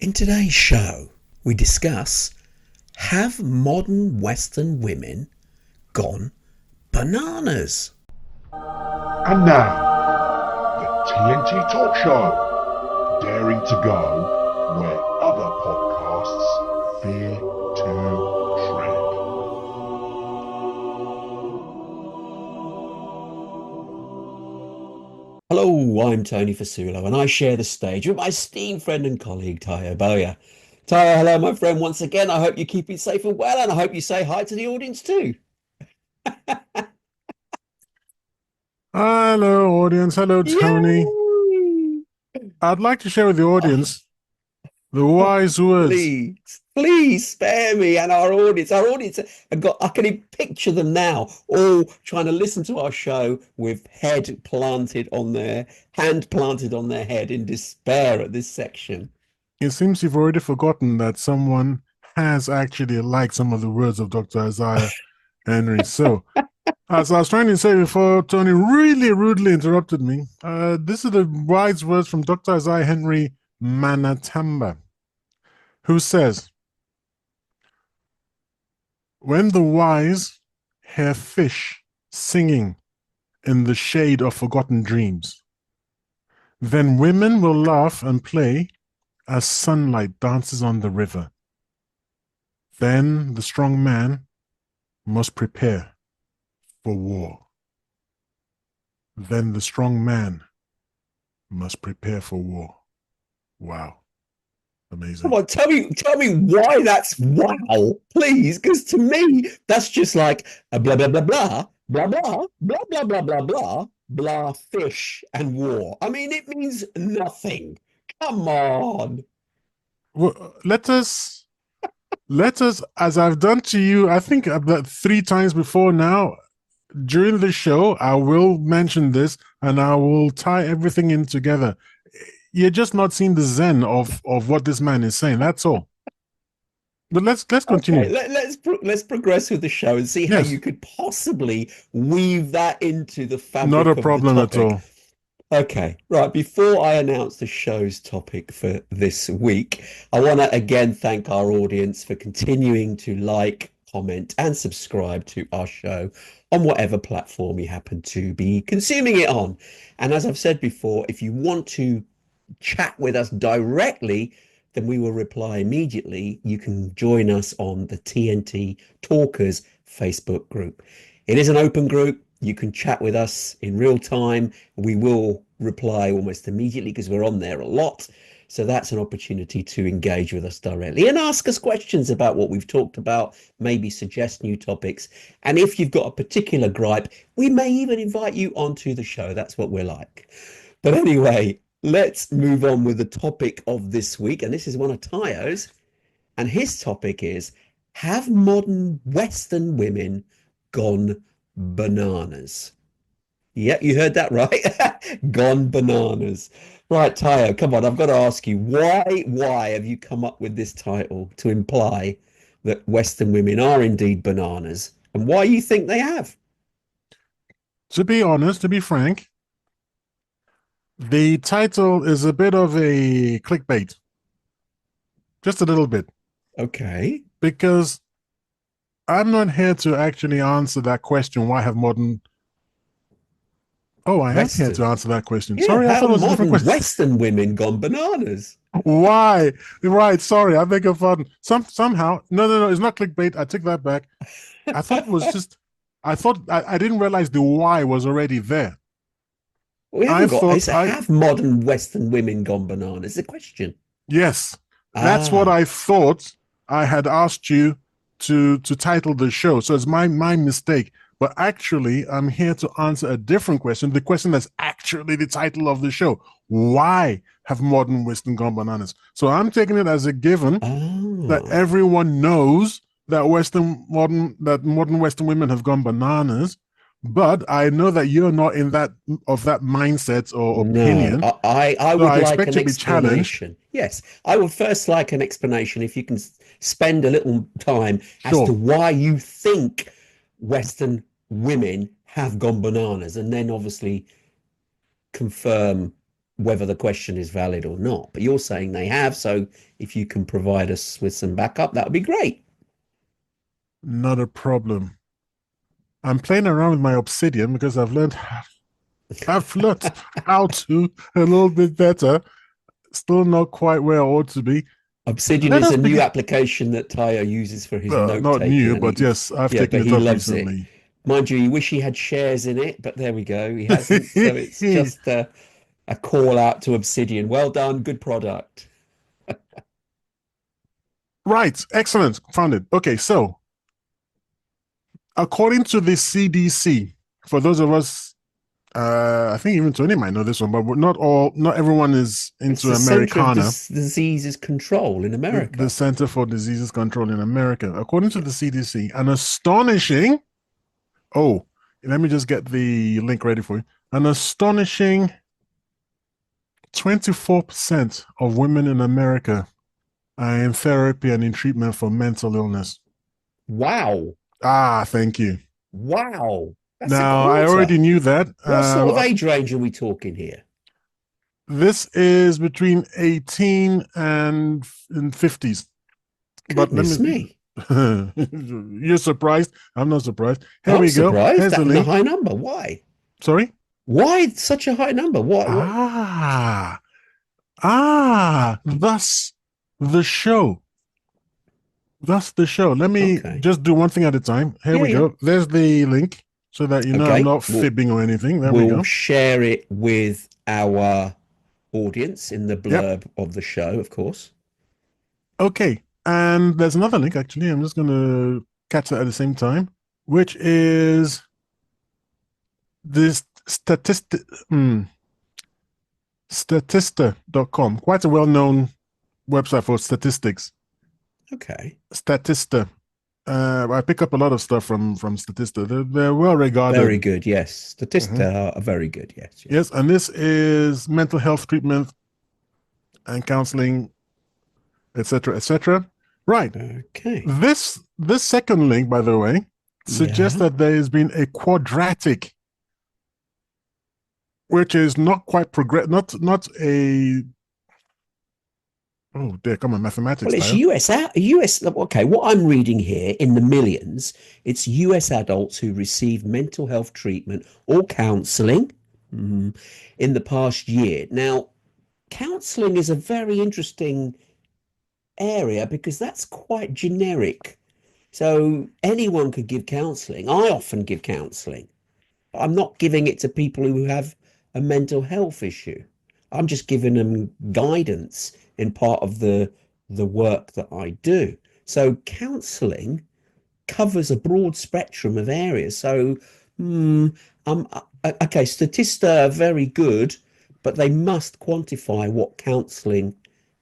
In today's show, we discuss, have modern Western women gone bananas? And now, the TNT Talk Show, daring to go where other podcasts fear to tread. Hello, I'm Tony Fasulo, and I share the stage with my esteemed friend and colleague, Tayo Boya. Tayo, hello, my friend, once again. I hope you're keeping safe and well, and I hope you say hi to the audience too. Hello, audience. Hello, Tony. Yay! I'd like to share with the Oh, audience the wise words. please spare me and our audience. Our audience have got, I can picture them now, all trying to listen to our show with hand planted on their head in despair at this section. It seems you've already forgotten that someone has actually liked some of the words of Dr. Isaiah Henry. So, as I was trying to say before, Tony really rudely interrupted me. This is the wise words from Dr. Isaiah Henry Manatamba, who says, "When the wise hear fish singing in the shade of forgotten dreams, then women will laugh and play as sunlight dances on the river. Then the strong man must prepare for war. Then the strong man must prepare for war." Wow. Amazing. Come on, tell me why that's wow, please, because to me that's just like a blah blah blah blah blah blah blah blah blah blah blah blah fish and war. I mean, it means nothing. Come on. Well, let us, as I've done to you, I think about 3 times before now, during the show, I will mention this and I will tie everything in together. You're just not seeing the zen of what this man is saying. That's all. But let's continue. Okay, let's progress with the show and see how you Yes, could possibly weave that into the not a fabric of the problem at topic. all. Okay, right. Before I announce the show's topic for this week, I want to again thank our audience for continuing to like, comment, and subscribe to our show on whatever platform you happen to be consuming it on. And as I've said before, if you want to chat with us directly, then we will reply immediately. You can join us on the TNT Talkers Facebook group. It is an open group. You can chat with us in real time. We will reply almost immediately because we're on there a lot. So that's an opportunity to engage with us directly and ask us questions about what we've talked about, maybe suggest new topics. And if you've got a particular gripe, we may even invite you onto the show. That's what we're like. But anyway, let's move on with the topic of this week. And this is one of Tayo's. And his topic is, have modern Western women gone bananas? Yeah, you heard that right. Gone bananas. Right, Tayo, come on. I've got to ask you, why have you come up with this title to imply that Western women are indeed bananas, and why you think they have? To be honest, to be frank, the title is a bit of a clickbait. Just a little bit. Okay. Because I'm not here to actually answer that question. Why have modern... Oh, I am here Western. to answer that question. Yeah, Sorry, I thought have it was a different modern question. Western women gone bananas? Why? Right, sorry, I beg your pardon. Somehow, no, it's not clickbait. I take that back. I thought it was just... I didn't realize the why was already there. We I haven't got, thought it's a I... have modern Western women gone bananas? The question. Yes, that's what Ah, I thought I had asked you to title the show. So it's my mistake. But actually, I'm here to answer a different question. The question that's actually the title of the show. Why have modern Western gone bananas? So I'm taking it as a given that ah. everyone knows that modern Western women have gone bananas. But I know that you're not in that mindset or No, opinion. I So would I like expect an to be challenged. explanation. Yes, I would first like an explanation if you can spend a little time as to Sure. why you think Western women have gone bananas, and then obviously confirm whether the question is valid or not. But you're saying they have, so if you can provide us with some backup, that would be great. Not a problem. I'm playing around with my Obsidian because I've learned how to a little bit better. Still not quite where I ought to be. Obsidian Let is us a new begin. application that Tayo uses for his note Not taking, new, and but he, yes, I've yeah, taken but it he up loves it. recently. Mind you, you wish he had shares in it, but there we go. He hasn't, so it's just a call out to Obsidian. Well done, good product. Right, excellent. Found it. Okay, so according to the CDC, for those of us, I think even Tony might know this one, but not everyone is It's into the Center of Americana, Diseases Control in the America. Center for Diseases Control in America. According to Yeah. the CDC, an astonishing, oh, let me just get the link ready for you. An astonishing 24% of women in America are in therapy and in treatment for mental illness. Wow. Ah, thank you. Wow. That's a Now, I quarter. already knew that. What sort of age range are we talking here? This is between 18 and 50s. But let Goodness me. me. You're surprised? I'm not surprised. Here I'm we go. surprised Here's the that in a link. high number. Why? Sorry. Why such a high number? What? Ah, thus the show. That's the show. Let me Okay. just do one thing at a time. Here Yeah, we yeah. go. There's the link so that you know I'm Okay. not fibbing or anything. There we We'll go. share it with our audience in the Yep. blurb of the show, of course. Okay. And there's another link, actually. I'm just going to catch that at the same time, which is this statista.com. Quite a well known website for statistics. Okay. Statista. I pick up a lot of stuff from Statista. They're well regarded. Very good. Yes. Statista are very good. Yes. Yes. Yes, and this is mental health treatment and counseling, etc., etc. Right. Okay. This second link, by the way, suggests Yeah. that there has been a quadratic, which is not quite not a. Oh, dear, come on, mathematics, Well, it's Tayo. US. Okay, what I'm reading here in the millions, it's US adults who receive mental health treatment or counseling in the past year. Now, counseling is a very interesting area because that's quite generic. So anyone could give counseling. I often give counseling. I'm not giving it to people who have a mental health issue. I'm just giving them guidance in part of the work that I do. So counseling covers a broad spectrum of areas. So okay, Statista are very good, but they must quantify what counseling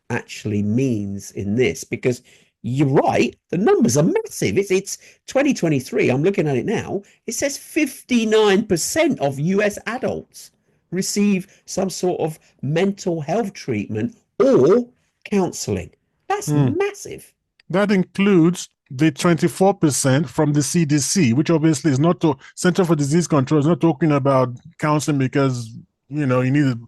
actually means in this because you're right, the numbers are massive. It's 2023. I'm looking at it now. It says 59% of US adults receive some sort of mental health treatment or counseling. That's massive. That includes the 24% from the CDC, which obviously is not to Center for Disease Control, is not talking about counseling because you needed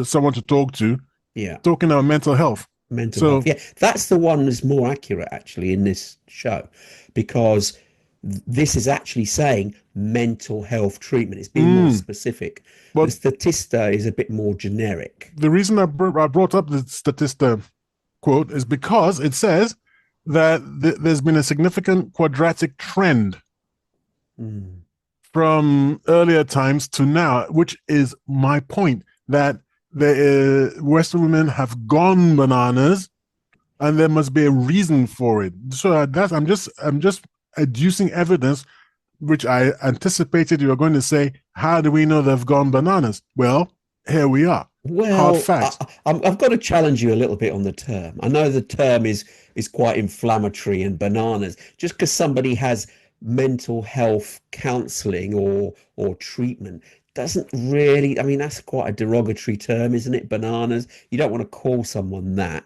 someone to talk to. Yeah. Talking about mental health. Mental So health. Yeah, that's the one that's more accurate actually in this show because this is actually saying mental health treatment. It's being more specific. The but Statista is a bit more generic. the reason I brought up the Statista quote is because it says that there's been a significant quadratic trend from earlier times to now, which is my point that Western women have gone bananas, and there must be a reason for it. So I'm just adducing evidence, which I anticipated you were going to say. How do we know they've gone bananas? Well, here we are. Hard Well, facts. I've got to challenge you a little bit on the term. I know the term is quite inflammatory and bananas. Just because somebody has mental health counseling or treatment doesn't really, I mean, that's quite a derogatory term, isn't it? Bananas. You don't want to call someone that.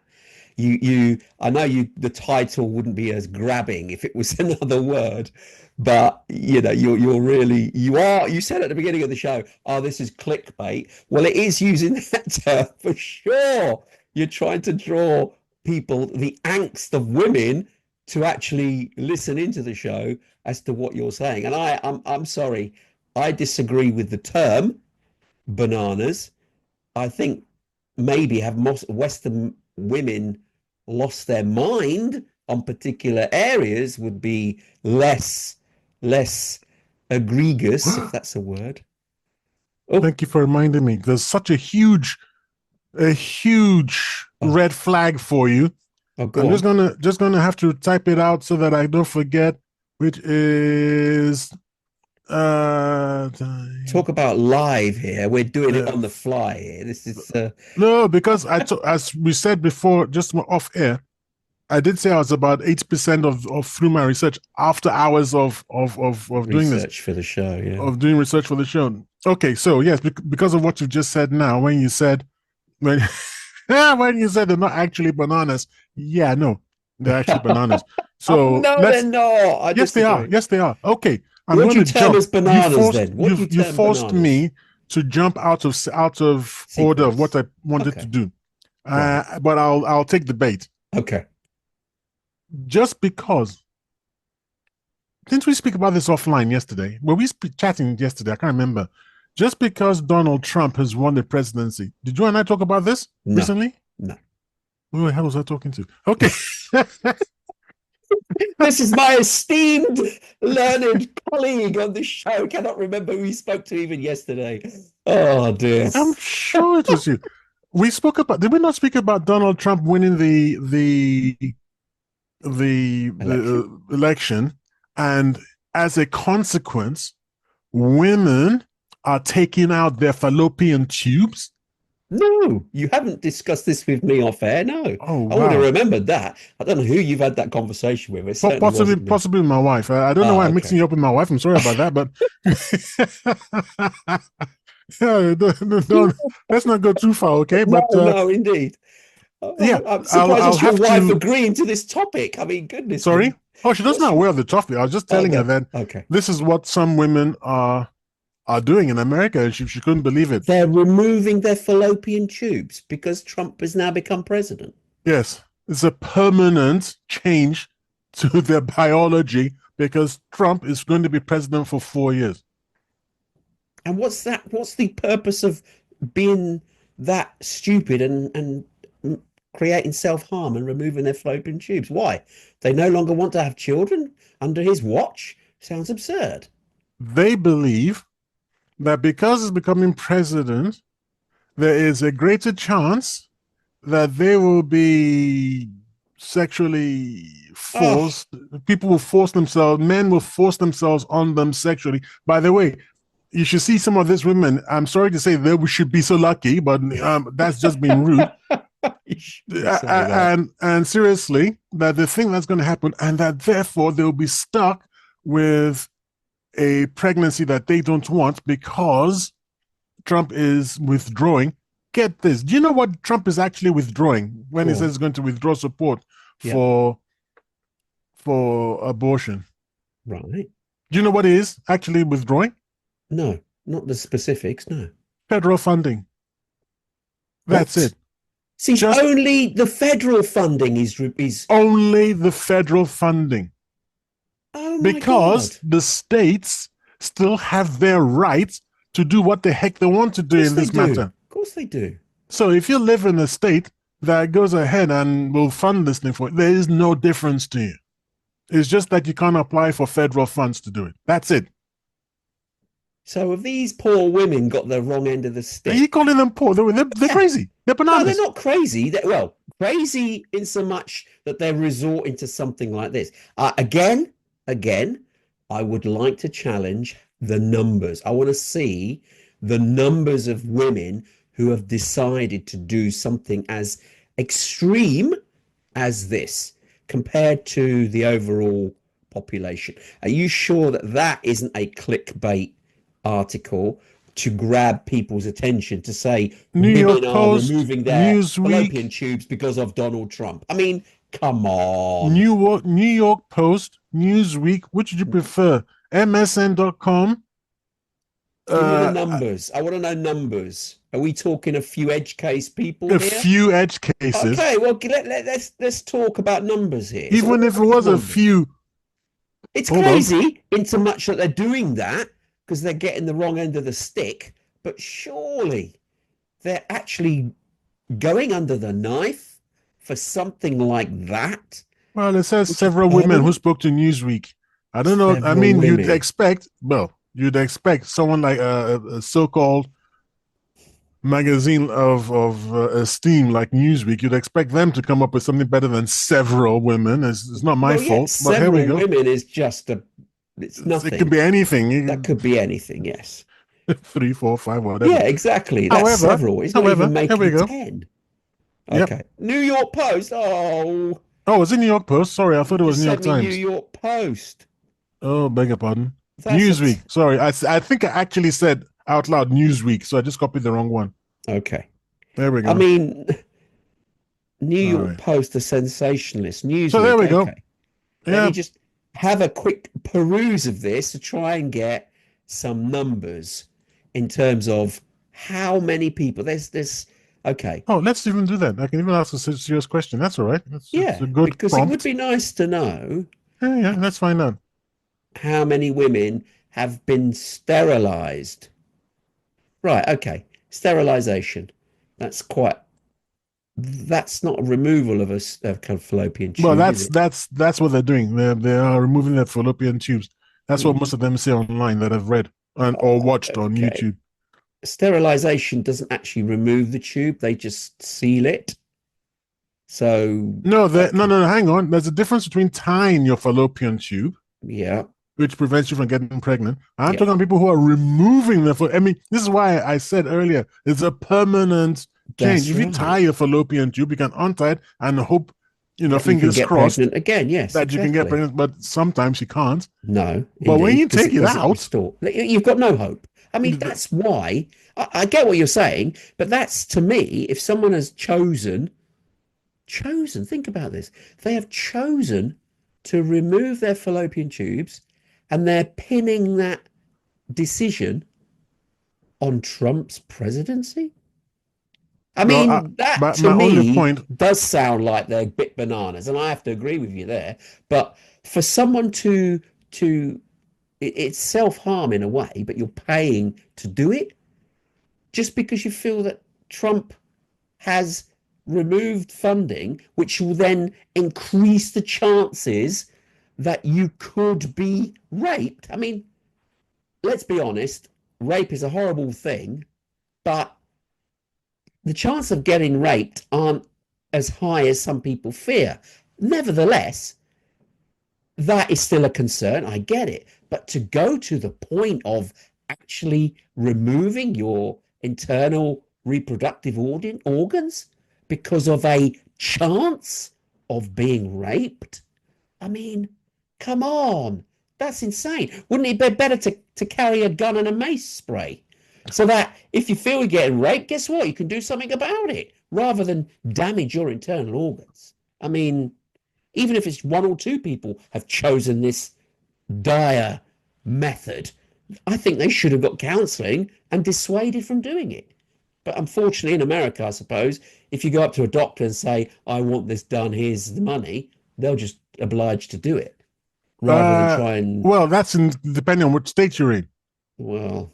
I know the title wouldn't be as grabbing if it was another word, but you said at the beginning of the show, oh, this is clickbait. Well, it is using that term for sure. You're trying to draw people, the angst of women, to actually listen into the show as to what you're saying. And I'm sorry, I disagree with the term bananas. I think maybe have most Western women lost their mind on particular areas would be less egregious, if that's a word. Oh, Thank you for reminding me. There's such a huge oh, red flag for you. oh, I'm go on. just gonna have to type it out so that I don't forget, which is uh, Talk about live here. We're doing it uh on the fly here. This is no, because as we said before, just off air, I did say I was about 80% of through my research after hours of doing this, research for the show. Yeah. of doing research for the show. Okay, so yes, because of what you just said now, when you said when when you said they're not actually bananas, yeah, no, they're actually bananas. Oh, So no, they're let's not. I yes, they are. disagree. Yes, they are. Okay, I'm What going do you to term jump. as bananas then? What do you You term forced bananas? me to jump out of order of what Sequence. I wanted to Okay. do. Right. But I'll take the bait. Okay. Just because didn't we speak about this offline yesterday? Were we chatting yesterday? I can't remember. Just because Donald Trump has won the presidency, did you and I talk about this No. recently? No. Who the hell was I talking to? Okay. This is my esteemed, learned colleague on the show. Cannot remember who he spoke to even yesterday. Oh dear. I'm sure it was you. We spoke about. Did we not speak about Donald Trump winning Election? the election, and as a consequence, women are taking out their fallopian tubes? No, you haven't discussed this with me off air. No, Oh I would have wow. remembered that. I don't know who you've had that conversation with. It certainly wasn't me. Possibly my wife. I don't know why Oh, I'm mixing okay. you up with my wife. I'm sorry about that, but yeah, let's not go too far, okay? No, But no, indeed. yeah, I'm surprised I'll it's your have wife to. agreeing to this topic. I mean, goodness Sorry. me. Oh, she doesn't What's know your... aware of the topic. I was just Oh, telling her no. that Okay. this is what some women are doing in America, and she couldn't believe it. They're removing their fallopian tubes because Trump has now become president. Yes, it's a permanent change to their biology because Trump is going to be president for 4 years. And what's that? What's the purpose of being that stupid and creating self-harm and removing their fallopian tubes? Why? They no longer want to have children under his watch? Sounds absurd. They believe that because he's becoming president, there is a greater chance that they will be sexually Oh, forced. People will force themselves, men will force themselves on them sexually. By the way, you should see some of these women. I'm sorry to say they should be so lucky, but that's just being rude. you shouldn't say that. And seriously, that the thing that's going to happen, and that therefore they'll be stuck with a pregnancy that they don't want because Trump is withdrawing. Get this. Do you know what Trump is actually withdrawing when Go he says on. he's going to withdraw support Yeah. for abortion? Right. Do you know what he is actually withdrawing? No, not the specifics. No. Federal funding. That's What? it. See, Just only the federal funding is. only the federal funding. Oh my God. Because the states still have their right to do what the heck they want to Of do course in they this do. matter. Of course they do. So if you live in a state that goes ahead and will fund this thing for it, there is no difference to you. It's just that you can't apply for federal funds to do it. That's it. So have these poor women got the wrong end of the Are you stick? calling them poor? They're Yeah. crazy. They're No, they're bananas. not crazy. Well, crazy in so much that they're resorting to something like this. Again, I would like to challenge the numbers. I want to see the numbers of women who have decided to do something as extreme as this compared to the overall population. Are you sure that that isn't a clickbait article to grab people's attention to say New women York are Post, removing their fallopian Newsweek, tubes because of Donald Trump. I mean, come on. New York Post, Newsweek. Which would you prefer? MSN.com. Give me the Uh, numbers. I want to know numbers. Are we talking a few edge case people a here? few edge cases. Okay, well let's talk about numbers here. So Even what if it are these was a numbers? few, It's hold on. crazy in so much that they're doing that because they're getting the wrong end of the stick, but surely they're actually going under the knife for something like that, Well, it says which is several women who permanent. spoke to Newsweek. I don't know. I Several mean, women. you'd expect someone like a so-called magazine of esteem like Newsweek. You'd expect them to come up with something better than several women. It's not my Well, yeah, fault, but here we several go. women is just it's It could nothing. be That anything. could be anything, yes. Three, four, five, whatever. Yeah, exactly. That's However, several. It's not even however, here we making go. 10. Yep. Okay. New York Post. Oh, Oh, it's in New York Post. Sorry, I you thought it was just New York sent me New Times. York Post. Oh, beg your pardon. That's a Newsweek. Sorry, I think I actually said out loud Newsweek, so I just copied the wrong one. okay. There we I go. mean, New All York right. Post, a sensationalist. So there Newsweek. we go. Okay. Let me Yeah. just have a quick peruse of this to try and get some numbers in terms of how many people. There's okay. Oh, let's even do that. I can even ask a serious question. That's all right. It's Yeah, a good because it would prompt. be nice to know Yeah. Let's find out. how many women have been sterilized. Right, okay. Sterilization. That's quite that's not a removal of a kind of fallopian Well, tube, is it? that's what they're doing. They are removing their fallopian tubes. That's what most Mhm. of them say online that I've read and or watched on Okay. YouTube. Sterilization doesn't actually remove the tube, they just seal it. So, No, okay. no. Hang on. There's a difference between tying your fallopian tube, Yeah, which prevents you from getting pregnant. I'm yeah, talking about people who are removing the. I mean, this is why I said earlier it's a permanent change. that's If you tie right. your fallopian tube, you can untie it and hope, That you can fingers get crossed pregnant again. Yes, that you can get exactly. pregnant. But sometimes you can't. No, But when indeed, you because take it it doesn't out, restore. You've got no hope. I mean, that's why I get what you're saying, but that's to me, if someone has chosen, think about this, they have chosen to remove their fallopian tubes and they're pinning that decision on Trump's presidency. I well, mean, that but to my only me point. does sound like they're a bit bananas, and I have to agree with you there. But for someone to it's self-harm in a way, but you're paying to do it just because you feel that Trump has removed funding, which will then increase the chances that you could be raped. I mean, let's be honest, rape is a horrible thing, but the chance of getting raped aren't as high as some people fear. Nevertheless, that is still a concern. I get it. But to go to the point of actually removing your internal reproductive organs because of a chance of being raped, I mean, come on. That's insane. Wouldn't it be better to carry a gun and a mace spray? So that if you feel you're getting raped, guess what? You can do something about it rather than damage your internal organs. I mean, even if it's one or two people have chosen this dire method, I think they should have got counseling and dissuaded from doing it. But unfortunately, in America, I suppose, if you go up to a doctor and say, I want this done, here's the money, they'll just oblige to do it rather than Uh, try and, well, depending on which state you're in. well,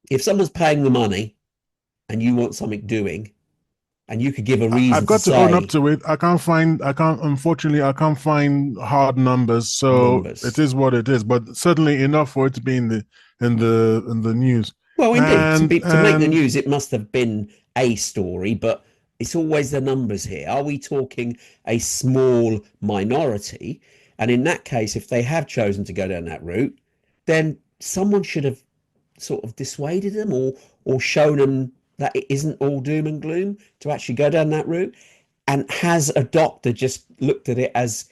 if someone's paying the money and you want something doing, and you could give a I've reason to got to own up say to it. Unfortunately, I can't find hard numbers. So it numbers. is what it is, but certainly enough for it to be in the news. Well, indeed, And to make the news, it must have been a story, but it's always the numbers here. Are we talking a small minority? And in that case, if they have chosen to go down that route, then someone should have sort of dissuaded them or shown them that it isn't all doom and gloom to actually go down that route. And has a doctor just looked at it as,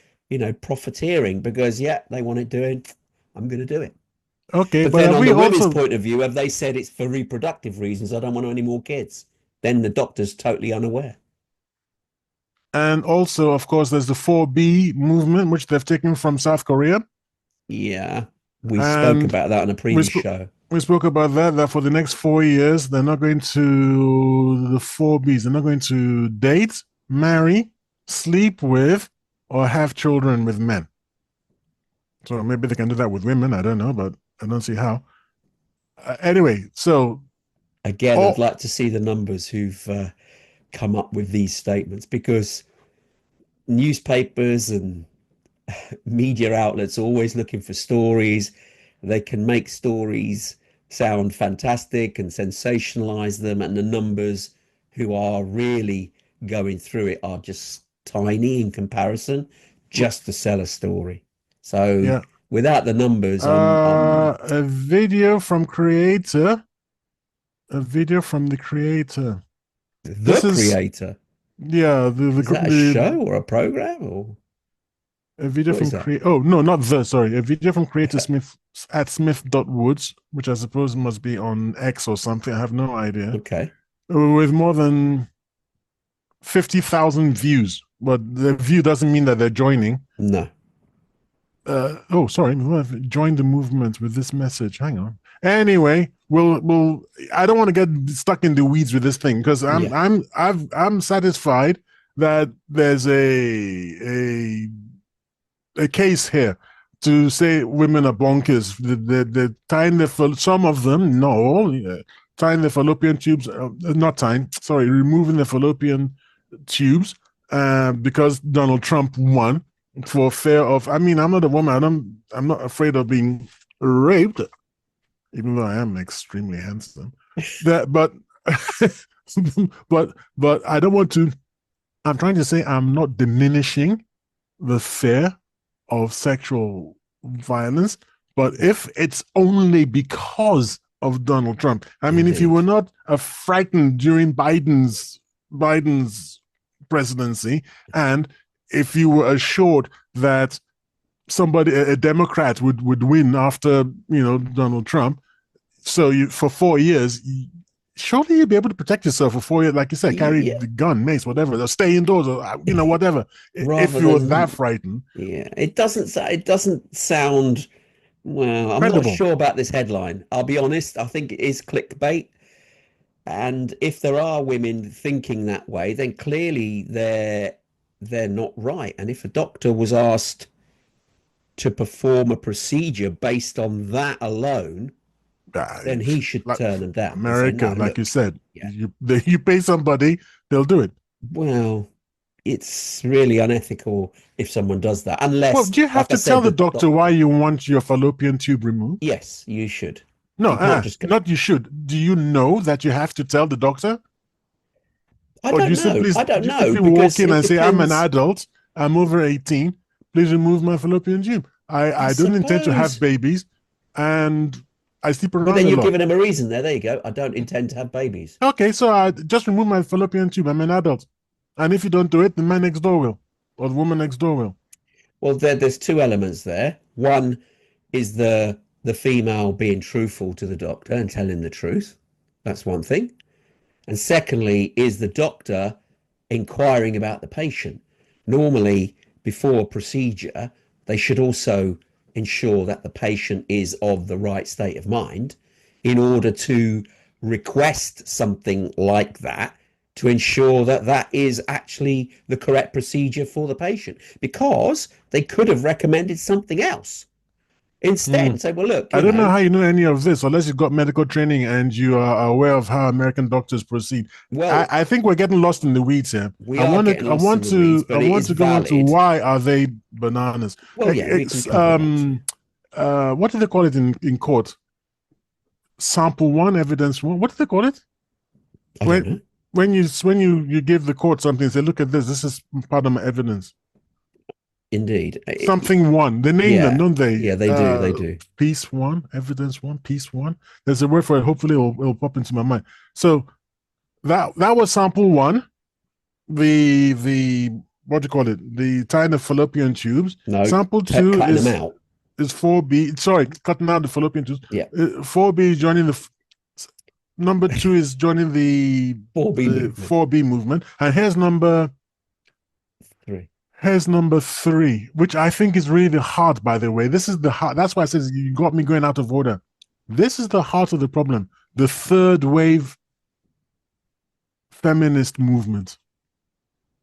profiteering because, yeah, they want it doing, I'm going to do it. Okay, But but then have on we the women's also, point of view, have they said it's for reproductive reasons? I don't want any more kids. Then the doctor's totally unaware. and also, of course, there's the 4B movement, which they've taken from South Korea. Yeah, we spoke And about that on a we, previous sp- show. we spoke about that for the next 4 years, they're not going to the 4Bs. They're not going to date, marry, sleep with, or have children with men. So maybe they can do that with women. I don't know, but I don't see how. Anyway, so Again, I'd all like to see the numbers who've come up with these statements because newspapers and media outlets are always looking for stories. They can make stories sound fantastic and sensationalize them, and the numbers who are really going through it are just tiny in comparison, just to sell a story. So yeah, without the numbers, I'm a video from creator, a video from the creator. the This is creator. yeah, Is that a show or a program or a video what from is that? create. Oh no, not the sorry, a video from creator Smith at Smith.woods, which I suppose must be on X or something. I have no idea. Okay. With more than 50,000 views, but the view doesn't mean that they're joining. No. Oh, sorry, join the movement with this message. Hang on. Anyway, we'll. I don't want to get stuck in the weeds with this thing because Yeah. I'm satisfied that there's a case here to say women are bonkers. They're tying their some of them, not all, tying the fallopian tubes, not tying, sorry, removing the fallopian tubes because Donald Trump won for fear of. I mean, I'm not a woman. I'm not afraid of being raped, even though I am extremely handsome. That, but, but I don't want to. I'm trying to say I'm not diminishing the fear of sexual violence, but if it's only because of Donald Trump, I mean, if you were Indeed. not frightened during Biden's presidency, and if you were assured that somebody, a Democrat, would win after Donald Trump, so you for 4 years. Surely you'd be able to protect yourself for 4 years, like you said, carry Yeah. the gun, mace, whatever, or stay indoors, or whatever. If Rather you were that than frightened, yeah, it doesn't sound well, I'm not credible. sure about this headline. I'll be honest, I think it is clickbait. And if there are women thinking that way, then clearly they're not right. And if a doctor was asked to perform a procedure based on that alone, then he should Like turn them down and say, America, no, like you look, said, yeah, you pay somebody, they'll do it. well, it's really unethical if someone does that. Well, Unless, do you have like I to tell said, the the doctor why doctor, you want your fallopian tube removed? yes, you should. No, You can't just go, not you should. Do you know that you have to tell the doctor, I or do don't you know. simply I don't know simply walk because in it and say, "I'm an depends. adult, I'm over 18, please remove my fallopian tube. I I don't intend to have suppose. babies, and I sleep But around then a you're lot." giving him a reason there. There you go. I don't intend to have babies. Okay, so I just remove my fallopian tube. I'm an adult, and if you don't do it, the man next door will, or the woman next door will. Well, there's two elements there. One is the female being truthful to the doctor and telling the truth. That's one thing. And secondly, is the doctor inquiring about the patient. Normally, before a procedure, they should also ensure that the patient is of the right state of mind in order to request something like that to ensure that that is actually the correct procedure for the patient because they could have recommended something else instead Hmm. and say, well, look, I don't know how you know any of this unless you've got medical training and you are aware of how American doctors proceed. well, I think we're getting lost in the weeds here. we are getting lost in the weeds, I but it want is to go into valid. why are they bananas? Well, yeah, we can cover that too. What do they call it in court? Sample one, evidence one. What do they call it? I don't know. When you give the court something, say, look at this. This is part of my evidence. Indeed. Something one. They name them, Yeah. don't they? Yeah, they do. They do. Piece one, evidence one, piece one. There's a word for it. Hopefully, it'll pop into my mind. So that was sample one. The what do you call it? The tying of fallopian tubes. No, Sample two cutting them is out. is 4B. Sorry, cutting out the fallopian tubes. Yeah. 4B is joining number 2 is joining the 4B movement. 4B movement. And here's number 3. Here's number 3, which I think is really the heart, by the way. This is the heart. That's why I said you got me going out of order. This is the heart of the problem. The third wave feminist movement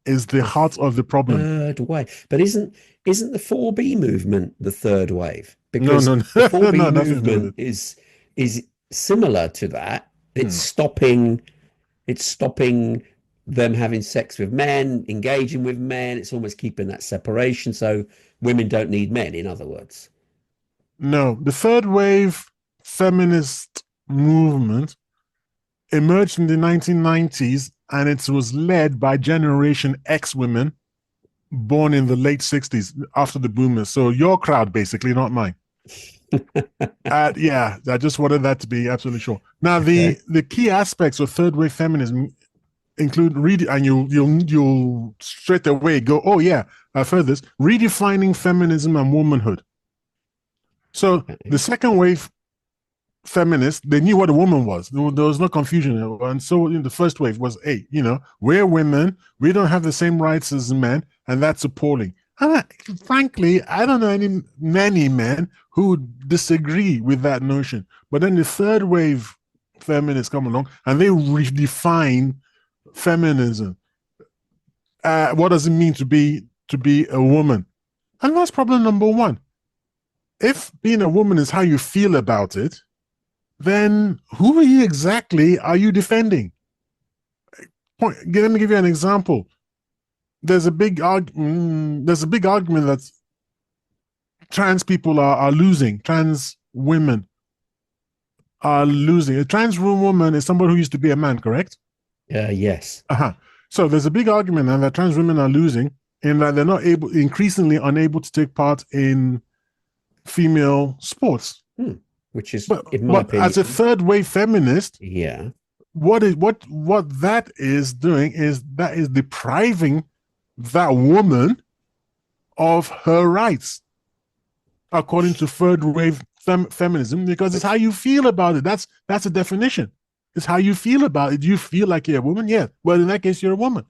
is the heart of the problem. Third wave. But isn't the 4B movement the third wave? No, Because no, the 4B no, nothing to do with movement is similar to that. It's Hmm. stopping them having sex with men, engaging with men. It's almost keeping that separation so women don't need men, in other words. No, the third wave feminist movement emerged in the 1990s, and it was led by Generation X women born in the late 60s after the boomers. So your crowd, basically, not mine. Yeah, I just wanted that to be absolutely sure. Now, Okay. the key aspects of third wave feminism include and you'll straight away go, oh yeah, I've heard this, redefining feminism and womanhood. So the second wave feminists, they knew what a woman was. There was no confusion. And so in the first wave was, hey, we're women, we don't have the same rights as men, and that's appalling. And frankly, I don't know many men who would disagree with that notion. But then the third wave feminists come along and they redefine feminism. What does it mean to be a woman? And that's problem number 1. If being a woman is how you feel about it, then who exactly are you defending? Let me give you an example. There's a big argument that trans people are losing. Trans women are losing. A trans woman is somebody who used to be a man, correct? Yes. So there's a big argument that trans women are losing in that they're increasingly unable to take part in female sports. Which is, in my opinion, as a third wave feminist, yeah, what that is doing is depriving that woman of her rights, according to third wave feminism, because it's how you feel about it. That's a definition. It's how you feel about it. Do you feel like you're a woman? Yeah. Well, in that case, you're a woman.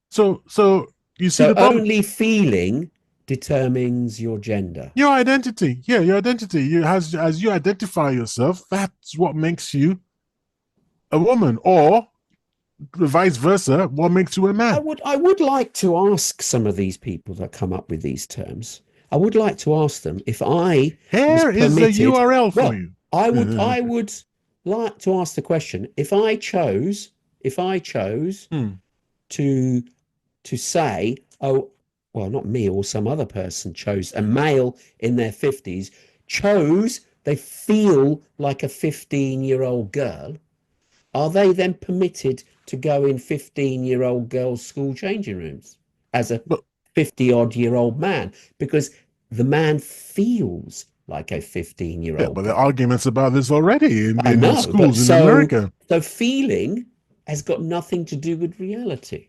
So you see, so the problem. Only feeling determines your gender. Your identity. Yeah, your identity. As you identify yourself, that's what makes you a woman, or vice versa, what makes you a man. I would like to ask some of these people that come up with these terms. I would like to ask them if I Here is the URL for you. I would like to ask the question, if I chose to say, oh, well, not me or some other person chose, a male in their 50s chose, they feel like a 15-year-old girl, are they then permitted to go in 15-year-old girls' school changing rooms as a 50-odd-year-old man? Because the man feels like a 15-year-old. Yeah, but there are arguments about this already in schools in America. So feeling has got nothing to do with reality.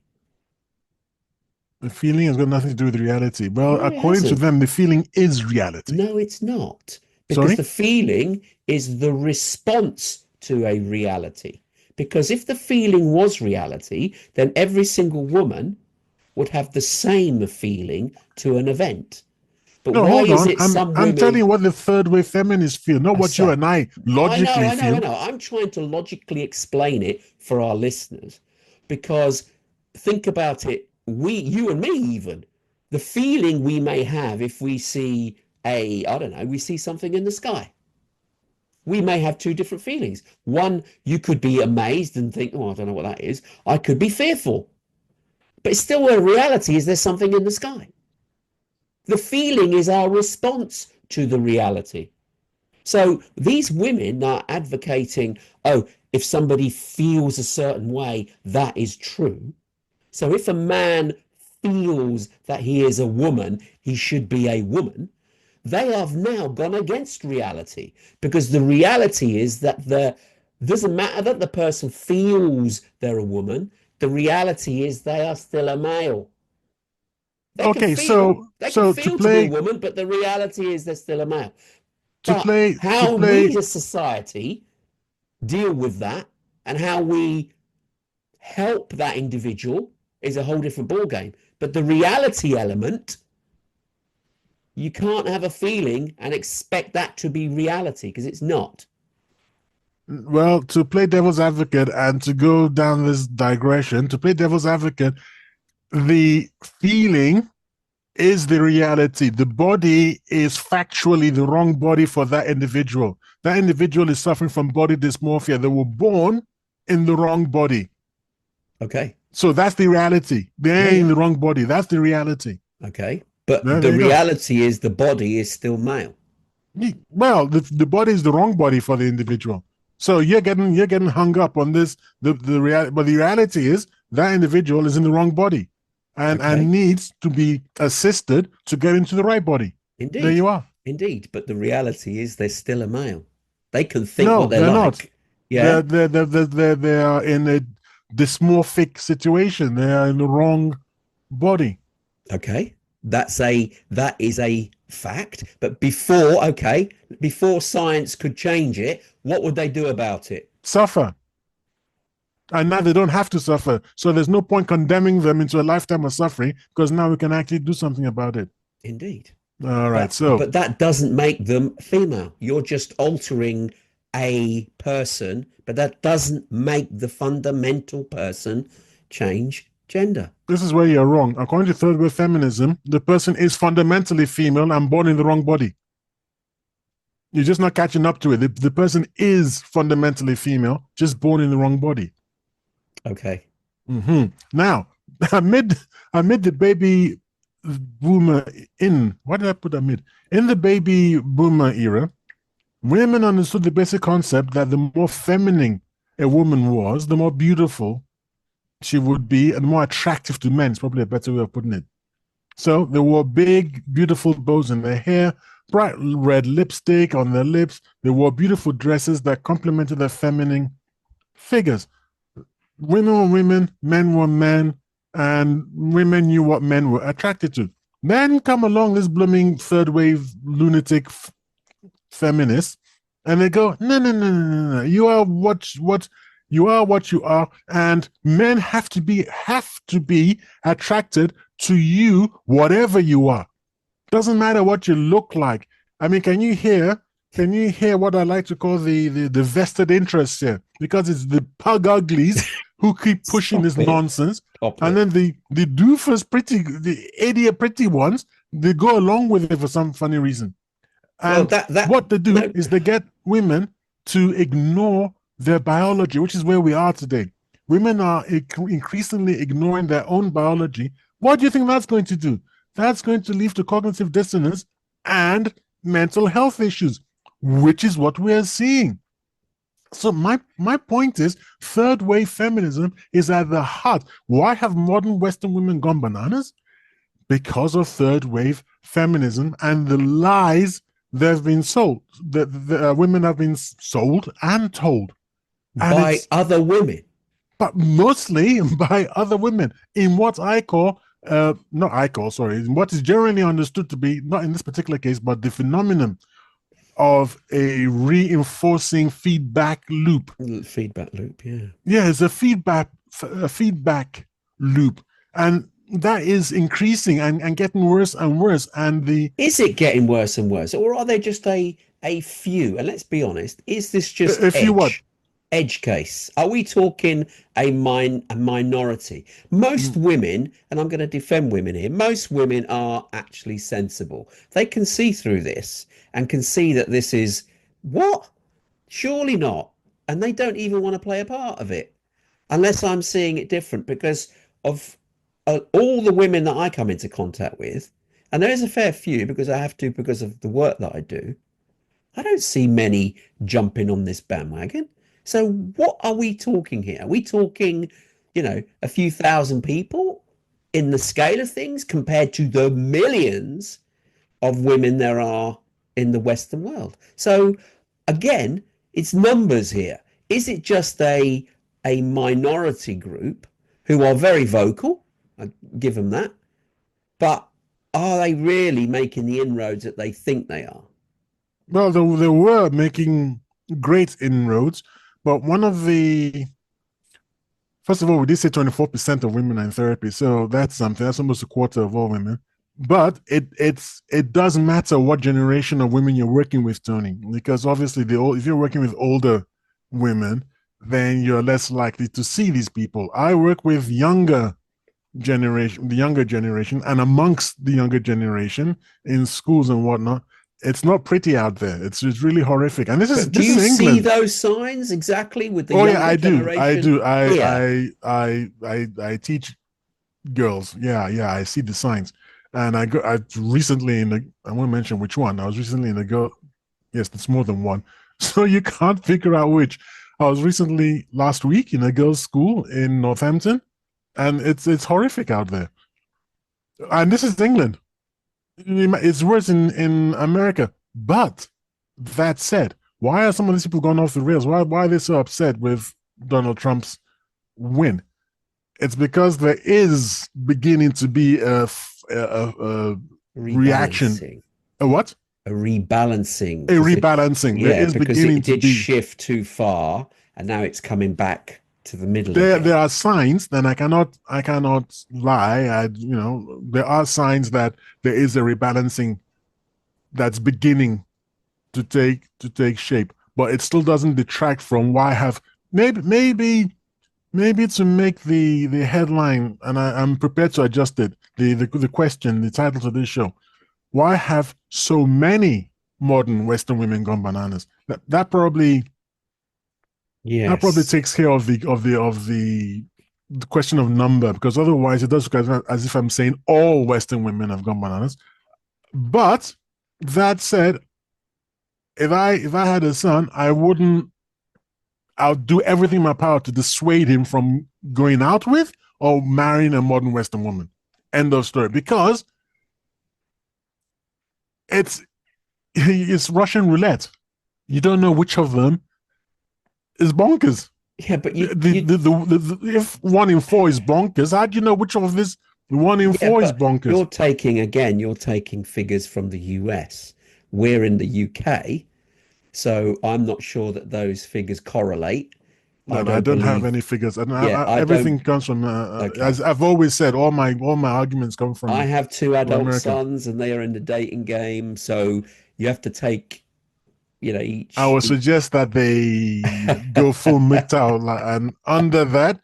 The feeling has got nothing to do with reality. Well, no, according to them, the feeling is reality. No, it's not. Because the feeling is the response to a reality. Because if the feeling was reality, then every single woman would have the same feeling to an event. But no, why is it I'm telling you what the third wave feminists feel, not what you and I logically feel. I know. I'm trying to logically explain it for our listeners. Because think about it. You and me even, the feeling we may have if we see we see something in the sky. We may have two different feelings. One, you could be amazed and think, oh, I don't know what that is. I could be fearful. But it's still a reality is there's something in the sky. The feeling is our response to the reality. So these women are advocating, oh, if somebody feels a certain way, that is true. So if a man feels that he is a woman, he should be a woman. They have now gone against reality, because the reality is that doesn't matter that the person feels they're a woman. The reality is they are still a male. Okay, they can to feel to be a play woman, but the reality is they're still a male. to But play to how we play as a society deal with that and how we help that individual is a whole different ballgame. But the reality element, you can't have a feeling and expect that to be reality because it's not. well, to play devil's advocate and to go down this digression, to play devil's advocate, the feeling is the reality. The body is factually the wrong body for that individual. That individual is suffering from body dysmorphia. They were born in the wrong body. Okay. So that's the reality. They're in the wrong body. That's the reality. Okay. But There the you go. reality is the body is still male. Well, the body is the wrong body for the individual. So you're getting hung up on this. The reality, but the reality is that individual is in the wrong body, and Okay. needs to be assisted to get into the right body. Indeed. There you are. Indeed. But the reality is they're still a male. They can think No, what they're they're not. like. Yeah. They are in a dysmorphic situation. They are in the wrong body. Okay. That is a fact. But before science could change it, what would they do about it? Suffer. And now they don't have to suffer. So there's no point condemning them into a lifetime of suffering because now we can actually do something about it. Indeed. All right. But that doesn't make them female. You're just altering a person, but that doesn't make the fundamental person change gender. This is where you're wrong. According to third wave feminism, the person is fundamentally female and born in the wrong body. You're just not catching up to it. The person is fundamentally female, just born in the wrong body. Okay. Now, amid the baby boomer why did I put amid? In the baby boomer era, women understood the basic concept that the more feminine a woman was, the more beautiful she would be and more attractive to men. It's probably a better way of putting it. So they wore big, beautiful bows in their hair, bright red lipstick on their lips. They wore beautiful dresses that complemented their feminine figures. Women were women, men were men, and women knew what men were attracted to. Then come along this blooming third wave lunatic feminists, and they go, no. You are what you are, and men have to be attracted to you, whatever you are. Doesn't matter what you look like. I mean, can you hear what I like to call the vested interests here? Because it's the pug uglies who keep pushing this nonsense. And then the doofus the idiot pretty ones, they go along with it for some funny reason. And what they do is they get women to ignore their biology, which is where we are today. Women are increasingly ignoring their own biology. What do you think that's going to do? That's going to lead to cognitive dissonance and mental health issues, which is what we are seeing. So my point is, third wave feminism is at the heart. Why have modern Western women gone bananas? Because of third wave feminism and the lies they've been sold. The women have been sold and told. By other women. But mostly by other women in what I call, what is generally understood to be, not in this particular case, but the phenomenon of a reinforcing feedback loop. Feedback loop, yeah. Yeah, it's a feedback loop. And that is increasing and getting worse and worse. And is it getting worse and worse? Or are there just a few? And let's be honest, is this just a few what? Edge case? Are we talking a minority? Most women, and I'm going to defend women here, most women are actually sensible. They can see through this and can see that this is what? Surely not. And they don't even want to play a part of it unless I'm seeing it different because of all the women that I come into contact with, and there is a fair few because I have to because of the work that I do. I don't see many jumping on this bandwagon. So what are we talking here? Are we talking, a few thousand people in the scale of things compared to the millions of women there are in the Western world? So again, it's numbers here. Is it just a minority group who are very vocal? I give them that. But are they really making the inroads that they think they are? Well, they were making great inroads, but one of the first of all, we did say 24% of women are in therapy, so that's something. That's almost a quarter of all women. But it doesn't matter what generation of women you're working with, Tony, because obviously if you're working with older women, then you're less likely to see these people. I work with the younger generation, and amongst the younger generation in schools and whatnot, it's not pretty out there. It's really horrific. And this is But do this you is see England. those signs exactly with the Oh yeah, younger I do. I generation do. here? I teach girls. Yeah, yeah. I see the signs. And I recently I won't mention which one. I was recently in a girl. Yes, it's more than one. So you can't figure out which. I was recently last week in a girls' school in Northampton, and it's horrific out there. And this is England. It's worse in America. But that said, why are some of these people gone off the rails? Why are they so upset with Donald Trump's win? It's because there is beginning to be a reaction. Rebalancing. A what? A rebalancing. A rebalancing. There Yeah, is because beginning it to did be. shift too far and now it's coming back to the middle There again. are signs, and I cannot lie. There are signs that there is a rebalancing that's beginning to take shape, but it still doesn't detract from why have maybe to make the headline, and I'm prepared to adjust it. The question, the title to this show: why have so many modern Western women gone bananas? That probably Yes. takes care of the question of number, because otherwise it does look as if I'm saying all Western women have gone bananas. But that said, if I had a son, I'll do everything in my power to dissuade him from going out with or marrying a modern Western woman. End of story. Because it's Russian roulette. You don't know which of them is bonkers. Yeah, but If 1 in 4 is bonkers, how do you know which of this 1 in 4 is but bonkers? you're taking figures from the US. We're in the UK, so I'm not sure that those figures correlate. I I don't don't have believe. any figures, and Yeah, I everything don't. comes from. As Okay. I've always said, all my arguments come I have two from adult America. sons and they are in the dating game, so you have to take, I each would suggest that they go full MGTOW, and under that,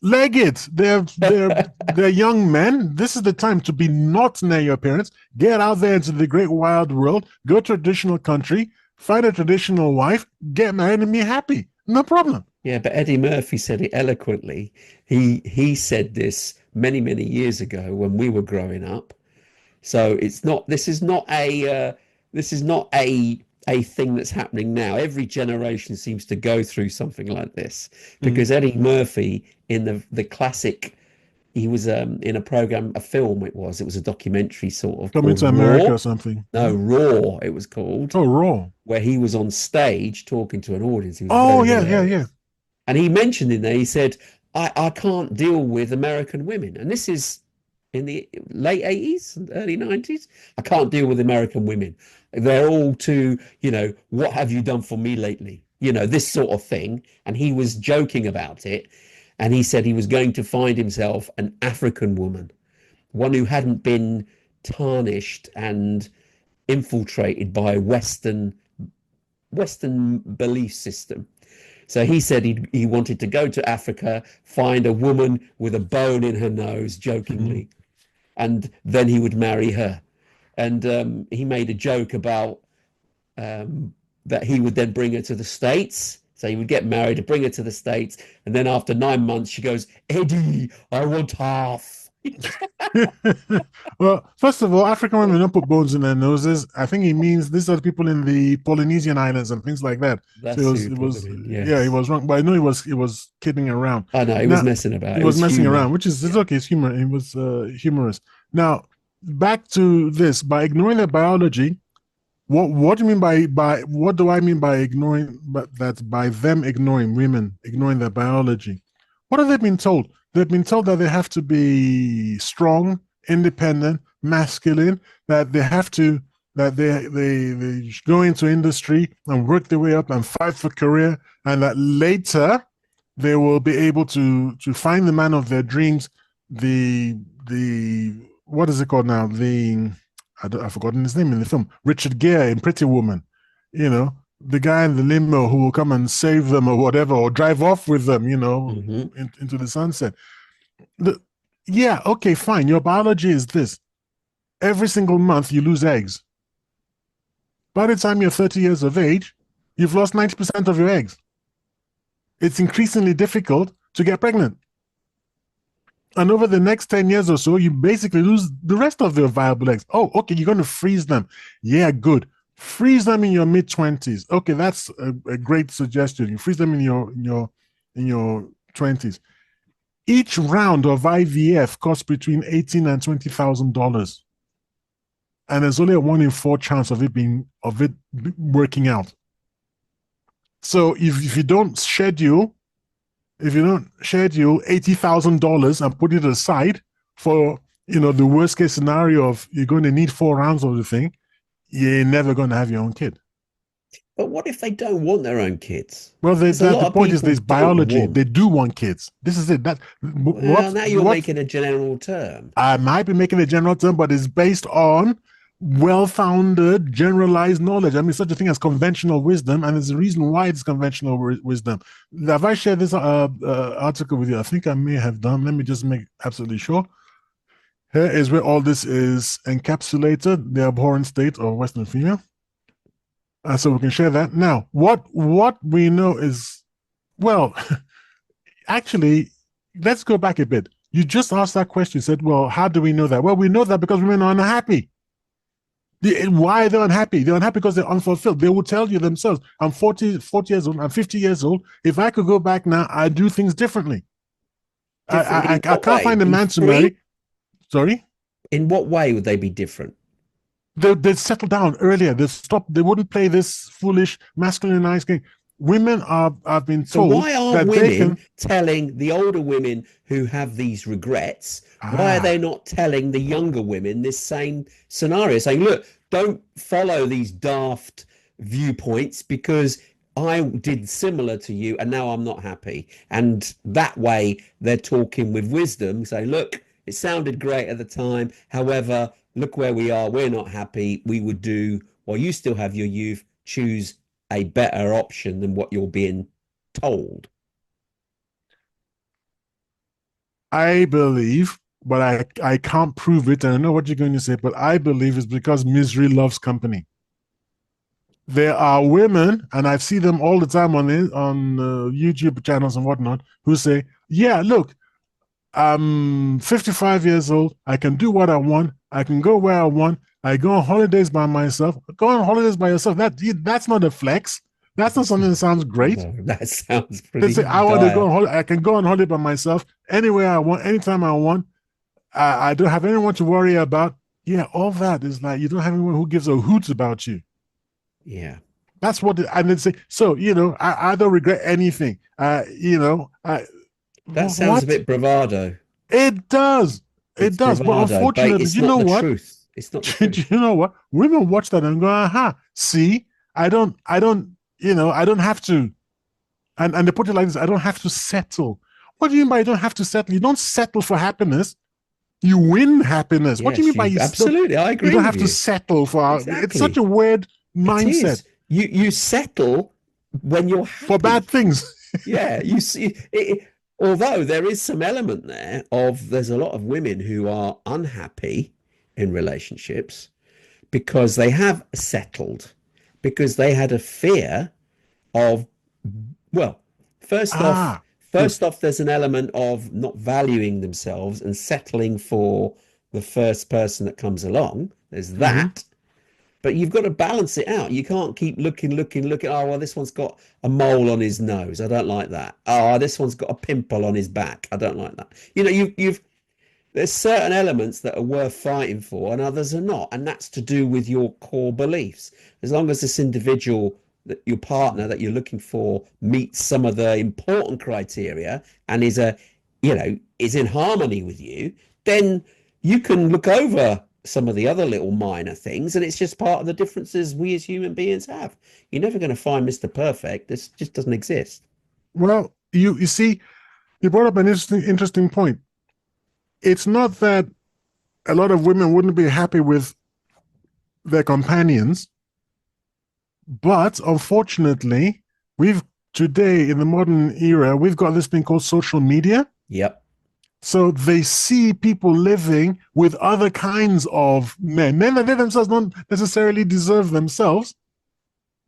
leg it. They're young men. This is the time to be not near your parents. Get out there into the great wild world. Go to a traditional country. Find a traditional wife. Get married and be happy. No problem. Yeah, but Eddie Murphy said it eloquently. He said this many, many years ago when we were growing up. So it's not this is not a thing that's happening now. Every generation seems to go through something like this Mm-hmm. because Eddie Murphy in the classic he was in a program, a film it was a documentary sort of Coming called to America Raw. or something. No, Mm-hmm. Raw it was called, Oh, raw. where he was on stage talking to an audience. He was Oh, very yeah, yeah, yeah. hilarious. And he mentioned in there, he said, I can't deal with American women. And this is in the late 80s, early 90s. I can't deal with American women. They're all too, what have you done for me lately? This sort of thing. And he was joking about it. And he said he was going to find himself an African woman, one who hadn't been tarnished and infiltrated by Western belief system. So he said he wanted to go to Africa, find a woman with a bone in her nose, Mm-hmm. jokingly, and then he would marry her. And he made a joke about that he would then bring her to the States. So he would get married to bring her to the States. And then after 9 months, she goes, Eddie, I want half. Well, first of all, African women don't put bones in their noses. I think he means these are the people in the Polynesian islands and things like that. So That's who it put them was, in. yeah, he Yes. was wrong. But I know he was kidding around. I know, he was Now messing about. he It was was messing humor. around, which is it's Yeah. okay. It's humor. It was humorous. Now back to this. By ignoring their biology, what do you mean by what do I mean by ignoring? But that's by them ignoring women, ignoring their biology. What have they been told? They've been told that they have to be strong, independent, masculine, that they have to that they go into industry and work their way up and fight for career, and that later they will be able to find the man of their dreams, the what is it called now? I've forgotten his name in the film. Richard Gere in Pretty Woman. You know, the guy in the limo who will come and save them or whatever, or drive off with them, into the sunset. Yeah, okay, fine. Your biology is this. Every single month you lose eggs. By the time you're 30 years of age, you've lost 90% of your eggs. It's increasingly difficult to get pregnant. And over the next 10 years or so, you basically lose the rest of your viable eggs. Oh, okay, you're going to freeze them. Yeah, good. Freeze them in your mid-20s. Okay, that's a great suggestion. You freeze them in your 20s. Each round of IVF costs between $18,000 and $20,000. And there's only a 1 in 4 chance of it working out. So if you don't schedule $80,000 and put it aside for the worst case scenario of you're going to need 4 rounds of the thing, you're never going to have your own kid. But what if they don't want their own kids? Well, the point is, there's biology. They do want kids. This is it. Now you're making a general term. I might be making a general term, but it's based on well-founded, generalized knowledge. I mean, such a thing as conventional wisdom, and there's a reason why it's conventional wisdom. Have I shared this article with you? I think I may have done. Let me just make absolutely sure. Here is where all this is encapsulated, the abhorrent state of Western female. So we can share that. Now, what we know is, well, actually, let's go back a bit. You just asked that question. You said, well, how do we know that? Well, we know that because women are unhappy. Why are they unhappy? They're unhappy because they're unfulfilled. They will tell you themselves, I'm 40 years old, I'm 50 years old. If I could go back now, I'd do things differently. I can't find a man to marry. Sorry? In what way would they be different? They'd settle down earlier. They wouldn't play this foolish masculinized game. Women have been told. So why aren't women telling the older women who have these regrets? Why are they not telling the younger women this same scenario, saying, look, don't follow these daft viewpoints because I did similar to you and now I'm not happy. And that way they're talking with wisdom, saying, look, it sounded great at the time. However, look where we are. We're not happy. We would do, while you still have your youth, choose a better option than what you're being told. I believe, but I can't prove it, and I know what you're going to say, but I believe it's because misery loves company. There are women, and I see them all the time on YouTube channels and whatnot, who say, yeah, look, I'm 55 years old. I can do what I want. I can go where I want. I go on holidays by myself. Go on holidays by yourself. That's not a flex. That's not something that sounds great. No, that sounds pretty. They say, I want to go on holiday. I can go on holiday by myself anywhere I want, anytime I want. I don't have anyone to worry about. Yeah, all that is like you don't have anyone who gives a hoot about you. Yeah. That's what, and they say, so, I don't regret anything. That sounds a bit bravado. It does. It does. Bravado, but unfortunately, you know what? Truth. It's not the truth. You know what? Women watch that and go, aha, see, I don't have to. And they put it like this, I don't have to settle. What do you mean by you don't have to settle? You don't settle for happiness. You win happiness. Yes, what do you mean by you? Absolutely, I agree. You don't have to settle for. Exactly. It's such a weird mindset. You settle when you're happy. For bad things. Yeah, you see. Although there is some element there of there's a lot of women who are unhappy in relationships because they have settled, because they had a fear of, well, first off, there's an element of not valuing themselves and settling for the first person that comes along. There's that. Mm-hmm. But you've got to balance it out. You can't keep looking. Oh, well, this one's got a mole on his nose. I don't like that. Oh, this one's got a pimple on his back. I don't like that. There's certain elements that are worth fighting for and others are not. And that's to do with your core beliefs. As long as this individual, your partner that you're looking for, meets some of the important criteria and is in harmony with you, then you can look over some of the other little minor things, and it's just part of the differences we as human beings have. You're never going to find Mr. Perfect. This just doesn't exist. Well, you see, you brought up an interesting point. It's not that a lot of women wouldn't be happy with their companions, but unfortunately, we've today in the modern era, we've got this thing called social media. Yep. So they see people living with other kinds of men that they themselves don't necessarily deserve themselves,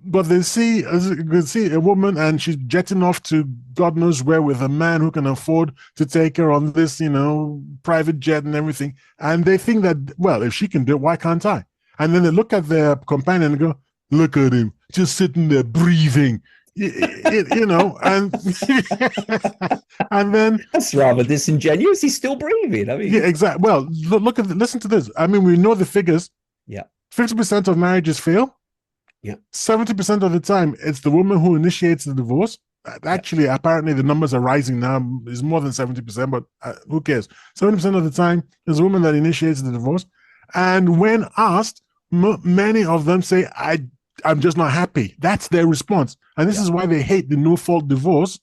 but they see a woman and she's jetting off to God knows where with a man who can afford to take her on this, private jet and everything. And they think that, well, if she can do it, why can't I? And then they look at their companion and go, look at him, just sitting there breathing. And and then that's rather disingenuous. He's still breathing. I mean, yeah, exactly. Well, listen to this. I mean, we know the figures. Yeah, 50% of marriages fail. Yeah, 70% of the time, it's the woman who initiates the divorce. Actually, apparently, the numbers are rising now. It's more than 70%, but who cares? 70% of the time, it's a woman that initiates the divorce. And when asked, many of them say, I'm just not happy. That's their response. And this is why they hate the no-fault divorce,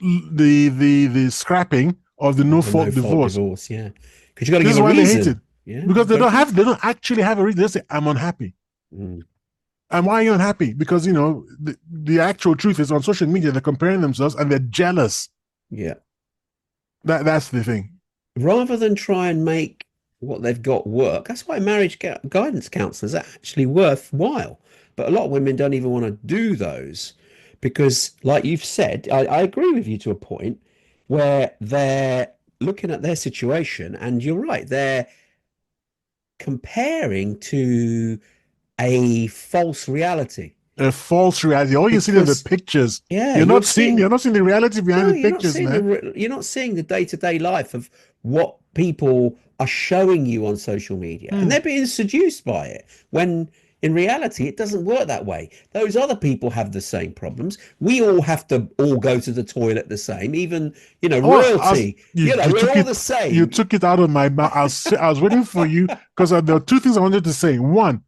the scrapping of the no-fault divorce. Yeah. Because you got to give a reason. This is why they hate it. Yeah. Because they don't actually have a reason. They say, I'm unhappy. Mm. And why are you unhappy? Because, the actual truth is on social media, they're comparing themselves and they're jealous. Yeah. That's the thing. Rather than try and make what they've got work, that's why marriage guidance counselors are actually worthwhile. But a lot of women don't even want to do those because, like you've said, I agree with you to a point where they're looking at their situation and you're right, they're comparing to a false reality. A false reality. All you see are the pictures. Yeah, you're not seeing the reality behind the pictures, man. You're not seeing the day-to-day life of what people are showing you on social media, and they're being seduced by it. When in reality, it doesn't work that way. Those other people have the same problems. We all have to all go to the toilet the same. Even royalty. We're all the same. You took it out of my mouth. I was waiting for you because there are two things I wanted to say. One,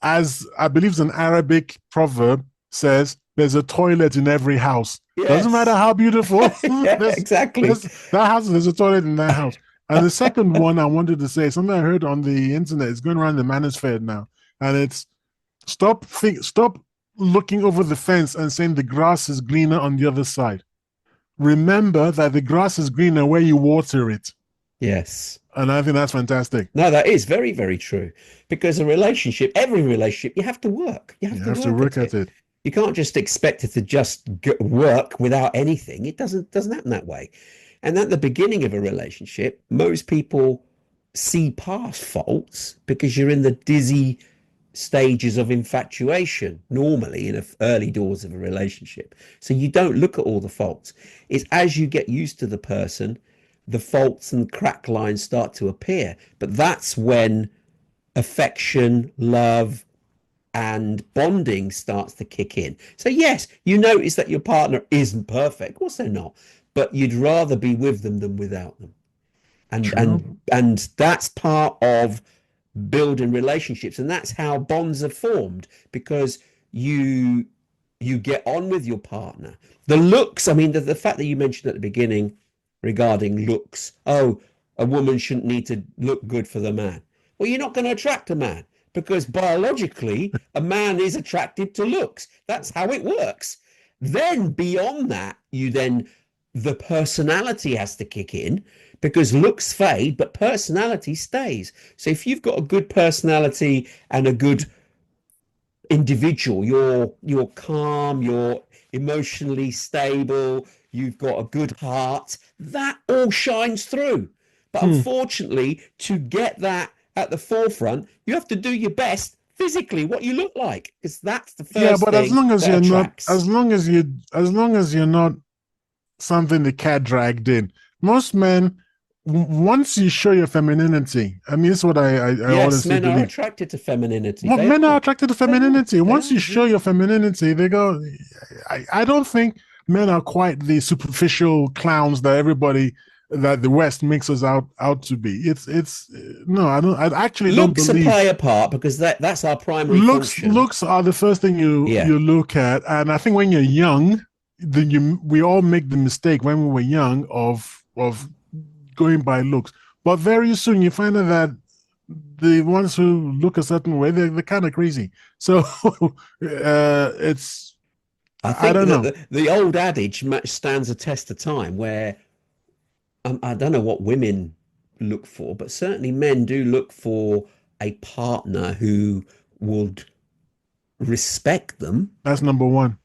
as I believe it's an Arabic proverb, says there's a toilet in every house. Yes. Doesn't matter how beautiful. Exactly. That house, there's a toilet in that house. And the second one I wanted to say, something I heard on the internet, it's going around the manosphere now. And it's stop looking over the fence and saying the grass is greener on the other side. Remember that the grass is greener where you water it. Yes. And I think that's fantastic. No, that is very, very true. Because every relationship, you have to work. You have to work at it. You can't just expect it to just work without anything. It doesn't happen that way. And at the beginning of a relationship, most people see past faults because you're in the dizzy stages of infatuation normally in the early doors of a relationship. So you don't look at all the faults. It's as you get used to the person, the faults and crack lines start to appear. But that's when affection, love, and bonding starts to kick in. So yes, you notice that your partner isn't perfect. Of course they're not, but you'd rather be with them than without them. And that's part of building relationships, and that's how bonds are formed, because you get on with your partner. The looks, I mean, the fact that you mentioned at the beginning regarding looks, a woman shouldn't need to look good for the man. Well, you're not going to attract a man, because biologically a man is attracted to looks. That's how it works. Then beyond that, the personality has to kick in, because looks fade, but personality stays. So if you've got a good personality and a good individual, you're calm, you're emotionally stable, you've got a good heart, that all shines through. But unfortunately, to get that at the forefront, you have to do your best physically, what you look like, because that's the first thing. As long as you're attracts. as long as you're not something the cat dragged in. Most men, once you show your femininity, I mean, it's what I honestly believe. Men are attracted to femininity. Well, men are attracted to femininity. Once you show your femininity, they go. I don't think men are quite the superficial clowns that everybody that the West makes us out to be. It's no, I actually don't Looks believe play a part because that's our primary looks function. looks are the first thing Yeah. you look at, and I think when you're young, then we all make the mistake when we were young of going by looks, but very soon you find out that the ones who look a certain way, they're kind of crazy. So it's I I think don't know. that the old adage stands a test of time where I don't know what women look for, but certainly men do look for a partner who would respect them, That's number one.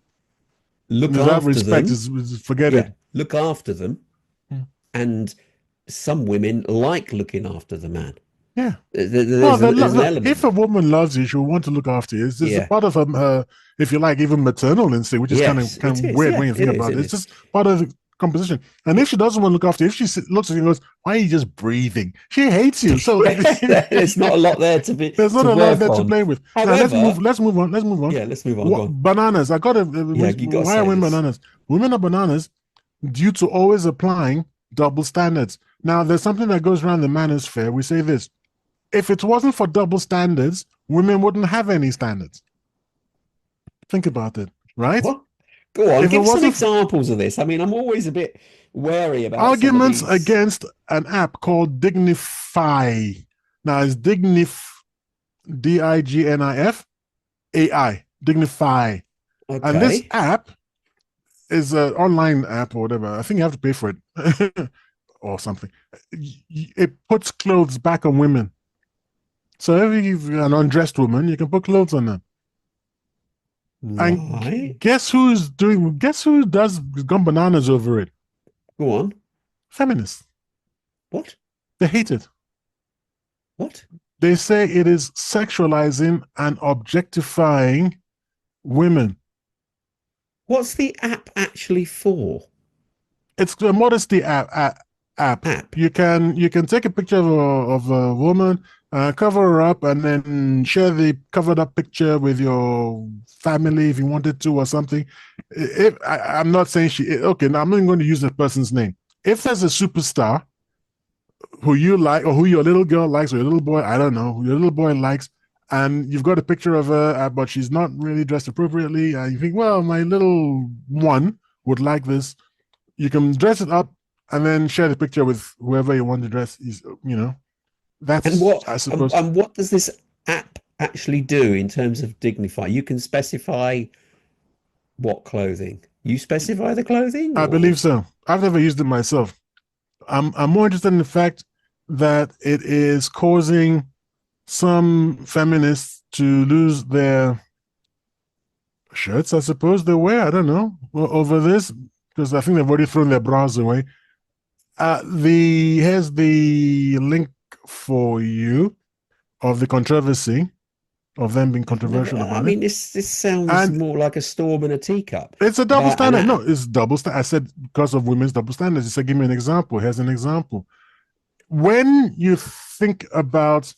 look That after respect them. is forget Yeah, it. look after them. And some women like looking after the man. Yeah. There's, Well, there's an element if a there. woman loves you, she'll want to look after you. It's a Yeah. part of her, if you like, even maternal instinct, which is Yes, kind it of is. weird when Yeah, you it think is. about It it. It's is. just part of the composition. And if she doesn't want to look after you, if she looks at you and goes, "Why are you just breathing?" She hates you. So There's not a lot there there's not to a lot work there to on. play with. Now However, let's move on. Let's move on. yeah, let's move on. Go on. Bananas. I got to. Yeah, you got to Why are say women this. bananas? Women are bananas due to always applying double standards. Now, there's something that goes around the manosphere. We say this: if it wasn't for double standards, women wouldn't have any standards. Think about it, right? What? Go on, If it give some wasn't examples of this. I mean, I'm always a bit wary about some of arguments these. against an app called Dignify. Now, it's Dignif AI, Dignify. And this Okay. app is an online app or whatever. I think you have to pay for it or something. It puts clothes back on women. So if you're an undressed woman, you can put clothes on them. And Right. guess who does gone bananas over it? Go on. Feminists. What? They hate it. What? They say it is sexualizing and objectifying women. What's the app actually for? It's a modesty app. App. You can take a picture of a woman, cover her up, and then share the covered up picture with your family if you wanted to or something. I'm not saying okay, now I'm not going to use the person's name. If there's a superstar who you like or who your little girl likes or your little boy, I don't know, who your little boy likes, and you've got a picture of her, but she's not really dressed appropriately, and you think, well, my little one would like this. You can dress it up and then share the picture with whoever you want to dress. And That's, what I suppose. and what does this app actually do in terms of dignify? You can specify what clothing. You specify the clothing I or believe so. I've never used it myself. I'm more interested in the fact that it is causing some feminists to lose their shirts, I suppose they wear. I don't know over this because I think they've already thrown their bras away. Here's the link for you of the controversy of them being I've never controversial I about it. mean this sounds And more like a storm in a teacup it's a double about an standard. No, app. it's double standard. I said because of women's double standards. You said, give me an example. Here's an example. When you think about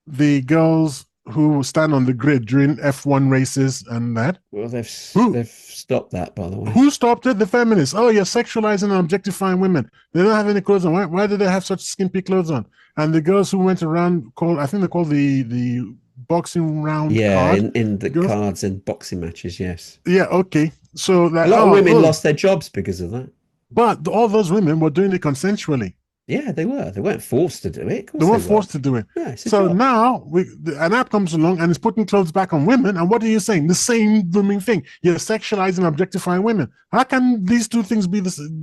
the girls who stand on the grid during F1 races and that, Well, who they've stopped that, by the way. who stopped it? The feminists. Oh, you're sexualizing and objectifying women. They don't have any clothes on. Why do they have such skimpy clothes on? And the girls who went around I think they called the boxing round Yeah, card. in the Girls. cards and boxing matches, yes. Yeah, okay. So A that lot of women lost their jobs because of that. but all those women were doing it consensually. Yeah, they were. They weren't forced to do it. Of They course they weren't were. forced to do it. Yeah, it's a So job. now an app comes along and it's putting clothes back on women. And what are you saying? The same blooming thing. You're sexualizing and objectifying women. How can these two things be the same.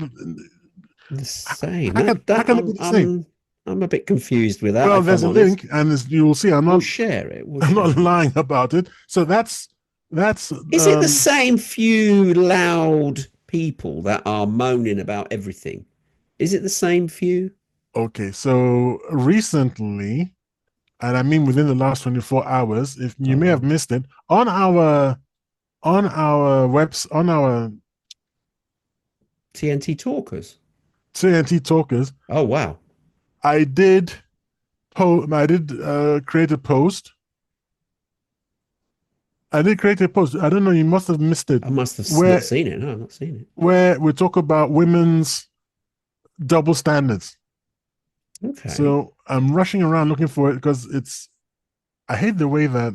how can they be the same? I'm a bit confused with that, Well, if there's I'm a honest. link, and you will see. We'll share it. I'm not lying about it. So that's Is it the same few loud people that are moaning about everything? Is it the same few? okay. So recently, and I mean within the last 24 hours, if you may have missed it, on our TNT talkers. TNT talkers. Oh wow. I did create a post. I did create a post. I don't know, you must have missed it. I must have Where not seen it. No, I've not seen it. where we talk about women's double standards. Okay. So I'm rushing around looking for it because I hate the way that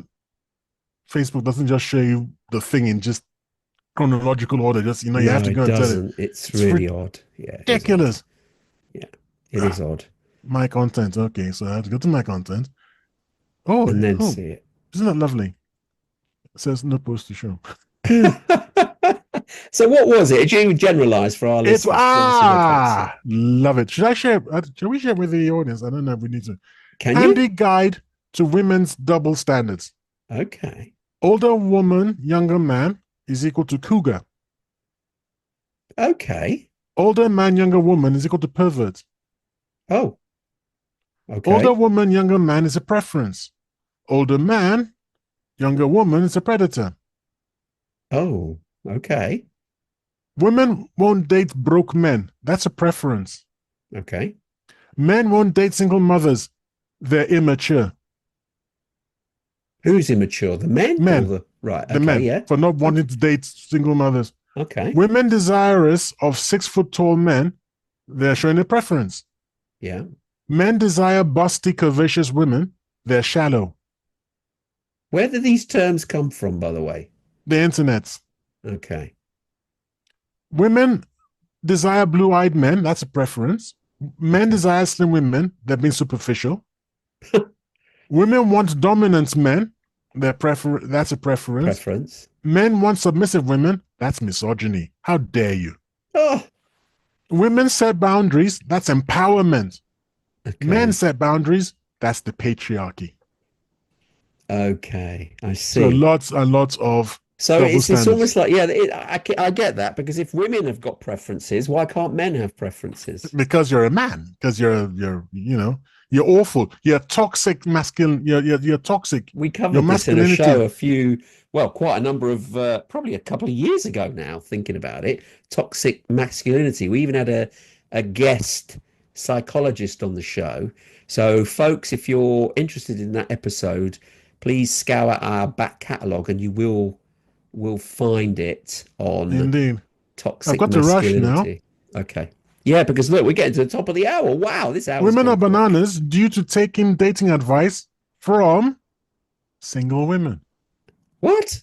Facebook doesn't just show you the thing in just chronological order. Just, you have No, to go it and tell it. doesn't. It's It's really odd. Yeah, it is odd. ridiculous. Yeah, it is odd. My content. Okay, so I have to go to my content. Oh, And then oh, see it. isn't that lovely? It says no post to show. So what was it? Did you generalize for our It's listeners? 'Cause obviously they can't see. love it. Should I share? Should we share it with the audience? I don't know if we need to. Can Handy you? guide to women's double standards. Okay. Older woman, younger man is equal to cougar. Okay. Older man, younger woman is equal to pervert. Oh. Older Okay. woman, younger man is a preference. Older man, younger woman is a predator. Oh. Okay. Women won't date broke men. That's a preference. Okay. Men won't date single mothers. They're immature. Who's immature? The men or Men, the right? the Okay. men, Yeah. for not wanting to date single mothers. Okay. Women desirous of 6 foot tall men. They're showing a preference. Yeah. Men desire busty, curvaceous women. They're shallow. Where do these terms come from, by the way? The internet. Okay. Women desire blue-eyed men. That's a preference. Men desire slim women. They're being superficial. Women want dominant men. That's a preference. Preference. Men want submissive women. That's misogyny. How dare you? Oh. Women set boundaries. That's empowerment. Okay. Men set boundaries. That's the patriarchy. Okay. I see. So lots and lots of So double it's standards. almost like, yeah, I get that, because if women have got preferences, why can't men have preferences? Because you're a man. Because you're you're awful. You're toxic masculine. You're toxic. We Your covered this in a masculinity. show quite a number of, probably a couple of years ago now, thinking about it. Toxic masculinity. We even had a guest psychologist on the show. So, folks, if you're interested in that episode, please scour our back catalogue and you will find it on Indeed. toxic I've got to rush now. masculinity. Okay. Yeah, because look, we're getting to the top of the hour. Wow, this hour. Women are bananas due to taking dating advice from single women. What?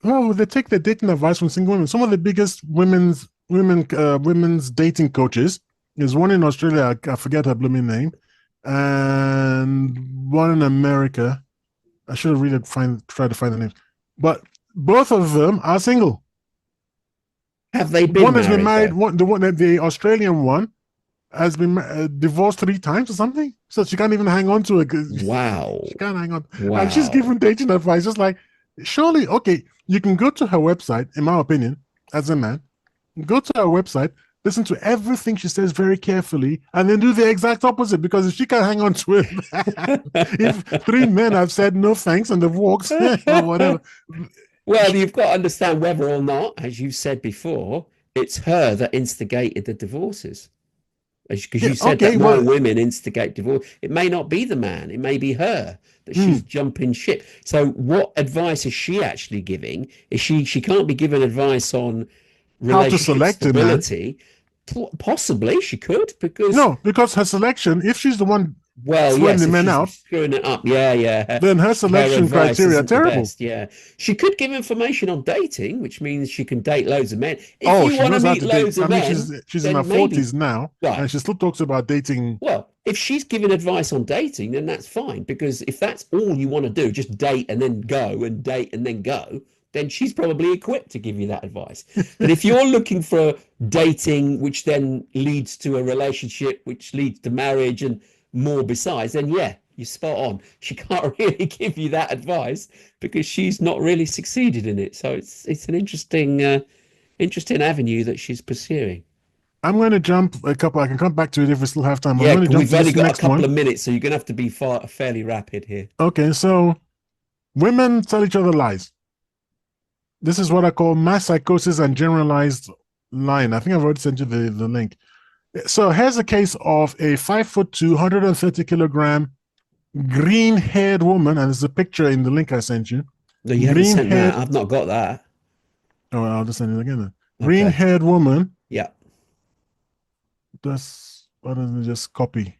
Oh, they take their dating advice from single women. Some of the biggest women's dating coaches is one in Australia. I forget her blooming name, and one in America. I should have really tried to find the names, but both of them are single. Have they been One has been married? married. The Australian one has been divorced 3 times or something, so she can't even hang on to it. Wow. She can't hang on. Wow. And she's giving dating advice. Just like, surely, okay, you can go to her website, in my opinion, as a man, go to her website, listen to everything she says very carefully, and then do the exact opposite. Because if she can't hang on to it, if 3 men have said no thanks and they've walked or whatever. Well, you've got to understand whether or not, as you said before, it's her that instigated the divorces. Because you said that more women instigate divorce. It may not be the man. It may be her that she's jumping ship. So what advice is she actually giving? Is she can't be giving advice on relationship stability. Possibly she could, because her selection, if she's the one the men out, screwing it up, then her selection criteria are terrible. She could give information on dating, which means she can date loads of men. If you want to meet loads of men, she's in her 40s now, right, and she still talks about dating. Well, if she's giving advice on dating, then that's fine, because if that's all you want to do, just date and then go, and date and then go, then she's probably equipped to give you that advice. But if you're looking for dating, which then leads to a relationship, which leads to marriage and more besides, then you're spot on. She can't really give you that advice because she's not really succeeded in it. So it's an interesting avenue that she's pursuing. I'm going to jump a couple. I can come back to it if we still have time. Yeah, we've only got a couple of minutes, so you're going to have to be fairly rapid here. Okay, so women tell each other lies. This is what I call mass psychosis and generalized lying. I think I've already sent you the link. So here's a case of a 5'2", 130-kilogram green-haired woman, and there's a picture in the link I sent you. No, you haven't sent that. I've not got that. Oh, I'll just send it again then. Green-haired woman. Yeah. Why doesn't it just copy?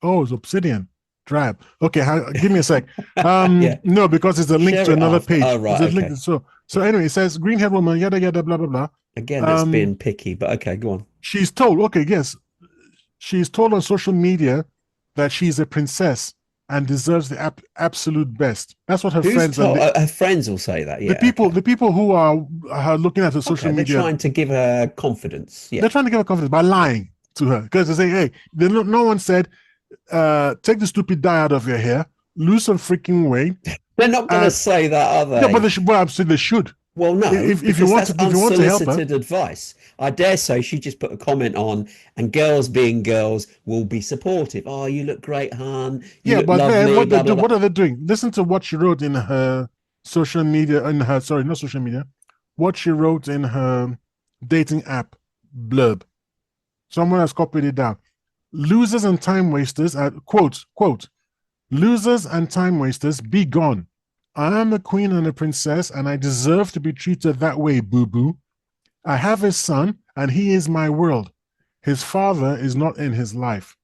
Oh, it's Obsidian Drive. Okay, give me a sec. Yeah. No, because it's a link Share to it another after. page. Oh, right. It's a link. Okay. So anyway, it says green haired woman, yada yada, blah blah blah. Again, that's being picky, but okay, go on. She's told, okay, yes, she's told on social media that she's a princess and deserves the absolute best. That's what her Who's friends and told? Her friends will say that. the Yeah. people, Okay. the people who are looking at her social Okay. They're media, trying to give her confidence. Yeah. they're trying to give her confidence by Yeah. lying to her because they say, hey, no one said, take the stupid dye out of your hair, lose some freaking weight. They're not going to say that, are Yeah, but they? well, I'm saying they should. Well, no, If you because want that's to, if you want to help her, unsolicited advice. I dare say she just put a comment on, and girls being girls will be supportive. Oh, you look great, hon. You yeah, look but then lovely. what they Blah do, blah blah. what are they doing? Listen to what she wrote in her social media, in her sorry, not social media, what she wrote in her dating app blurb. Someone has copied it down. Losers and time wasters, quote, losers and time wasters, be gone. I am a queen and a princess, and I deserve to be treated that way, boo boo. I have a son, and he is my world. His father is not in his life.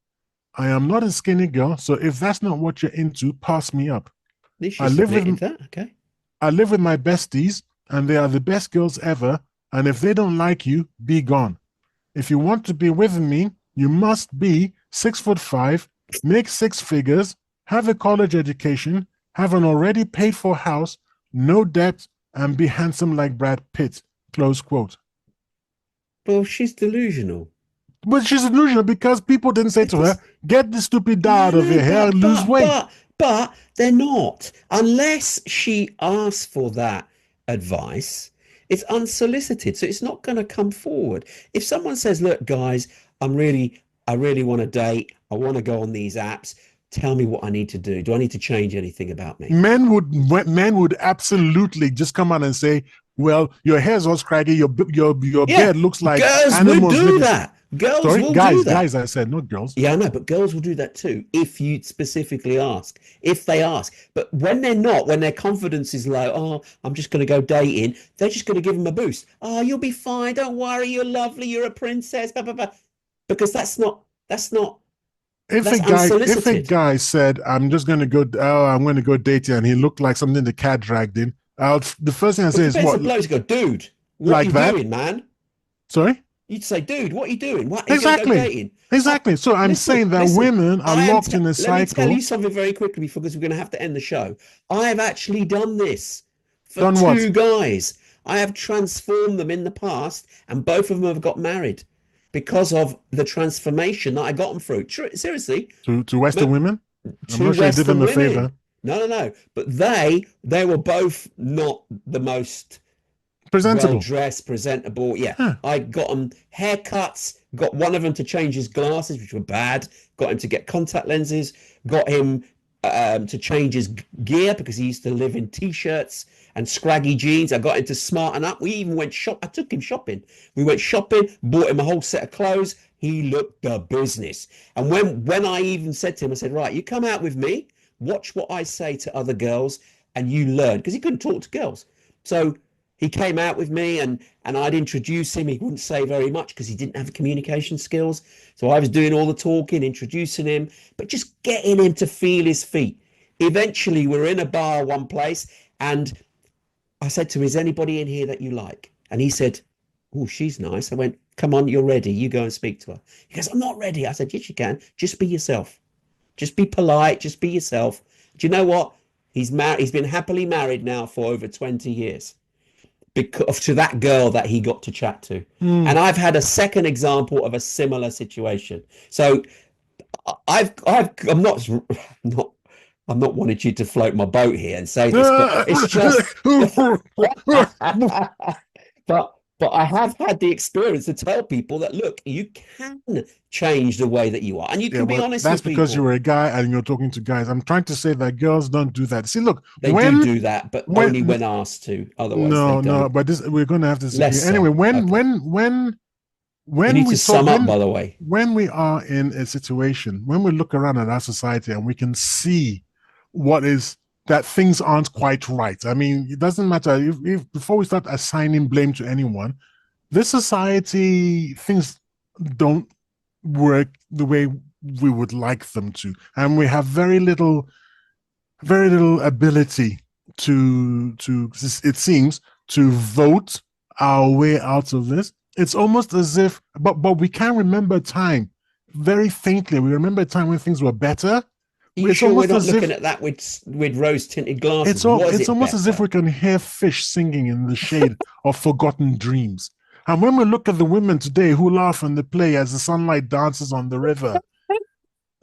I am not a skinny girl, so if that's not what you're into, pass me up. At least I she live submitted with that. Okay. I live with my besties, and they are the best girls ever. And if they don't like you, be gone. If you want to be with me, you must be 6'5", make six figures, have a college education, have an already paid for house, no debt, and be handsome like Brad Pitt. Close quote. Well, she's delusional. But she's delusional because people didn't say to her, get the stupid dye Yeah, out of no, your hair and lose weight. but they're not. Unless she asks for that advice, it's unsolicited, so it's not going to come forward. If someone says, "Look, guys, I really want to date. I want to go on these apps. Tell me what I need to do. Do I need to change anything about me?" Men would absolutely just come out and say, well, your hair's all scraggy, your Yeah, beard looks like girls would animals do living. that. Girls Sorry, will do guys, that. I said, not girls. Yeah, I know, but girls will do that too if you specifically ask, if they ask. But when they're not, when their confidence is low, oh, I'm just going to go dating, they're just going to give them a boost. Oh, you'll be fine. Don't worry. You're lovely. You're a princess. Blah, blah, blah. Because that's If if a unsolicited. guy said, I'm just going to go, I'm going to go dating, and he looked like something the cat dragged in, the first thing I But say is, compared to what, blokes, go, dude, what are like you that? doing, man? Sorry? You'd say, dude, what are you doing? What are you going to go Exactly. dating? Oh, Exactly. So I'm saying that listen. women are I am. locked in a Let me tell you cycle. something very quickly because we're going to have to end the show. I have actually done this for Done what? two guys. I have transformed them in the past, and both of them have got married because of the transformation that I got them through. Seriously, To Western women? I'm two not sure you did them Western a favor. women. No. But they were both not the most well Presentable. dressed, presentable. Yeah, Huh. I got them haircuts, got one of them to change his glasses, which were bad, got him to get contact lenses, got him to change his gear because he used to live in t-shirts and scraggy jeans. I got him to smarten up. We even went shop. I took him shopping. We went shopping, bought him a whole set of clothes. He looked the business. And when I even said to him, I said, right, you come out with me, watch what I say to other girls, and you learn because he couldn't talk to girls. So he came out with me and I'd introduce him. He wouldn't say very much because he didn't have communication skills. So I was doing all the talking, introducing him, but just getting him to feel his feet. Eventually, we're in a bar one place, and I said to him, is anybody in here that you like? And he said, oh, she's nice. I went, come on, you're ready. You go and speak to her. He goes, I'm not ready. I said, yes, you can. Just be yourself. Just be polite. Just be yourself. Do you know what? He's married. He's been happily married now for over 20 years because to that girl that he got to chat to. And I've had a second example of a similar situation. So I'm not wanting you to float my boat here and say this, but it's just but I have had the experience to tell people that look, you can change the way that you are, and you can be honest that's with because you people. were a guy and you're talking to guys. I'm trying to say that girls don't do that. See, look, They do that, but only when when asked to. Otherwise, they no, don't. but this we're going to have to disagree. Less Anyway, so. Okay. You when need we to talk sum up, by the way. when we are in a situation, when we look around at our society and we can see what is that things aren't quite right. I mean, it doesn't matter if before we start assigning blame to anyone, this society, things don't work the way we would like them to, and we have very little ability to it seems to vote our way out of this. It's almost as if, but we can remember time very faintly. We remember a time when things were better. Are you It's sure we're almost not as looking if at that with rose-tinted glasses? Was it's it almost as if better? we can hear fish singing in the shade of forgotten dreams. And when we look at the women today who laugh and they play as the sunlight dances on the river,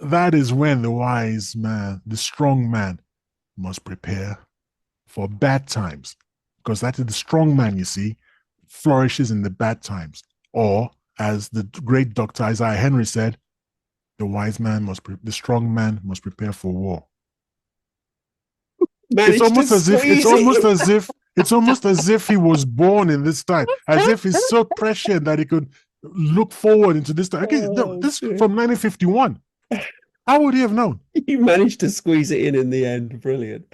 that is when the wise man, the strong man, must prepare for bad times. Because that is the strong man, you see, flourishes in the bad times. Or, as the great Dr. Isaiah Henry said, the strong man must prepare for war. It's Managed to almost as if squeeze it in. it's almost as if he was born in this time, as if he's so prescient that he could look forward into this time. Okay, no, Oh, this dear. from 1951. How would he have known? You managed to squeeze it in the end. Brilliant.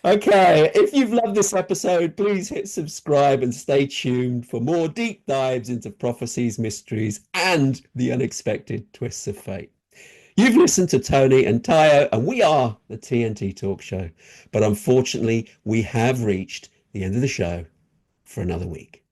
Okay, if you've loved this episode, please hit subscribe and stay tuned for more deep dives into prophecies, mysteries, and the unexpected twists of fate. You've listened to Tony and Tayo, and we are the TNT Talk Show. But unfortunately, we have reached the end of the show for another week.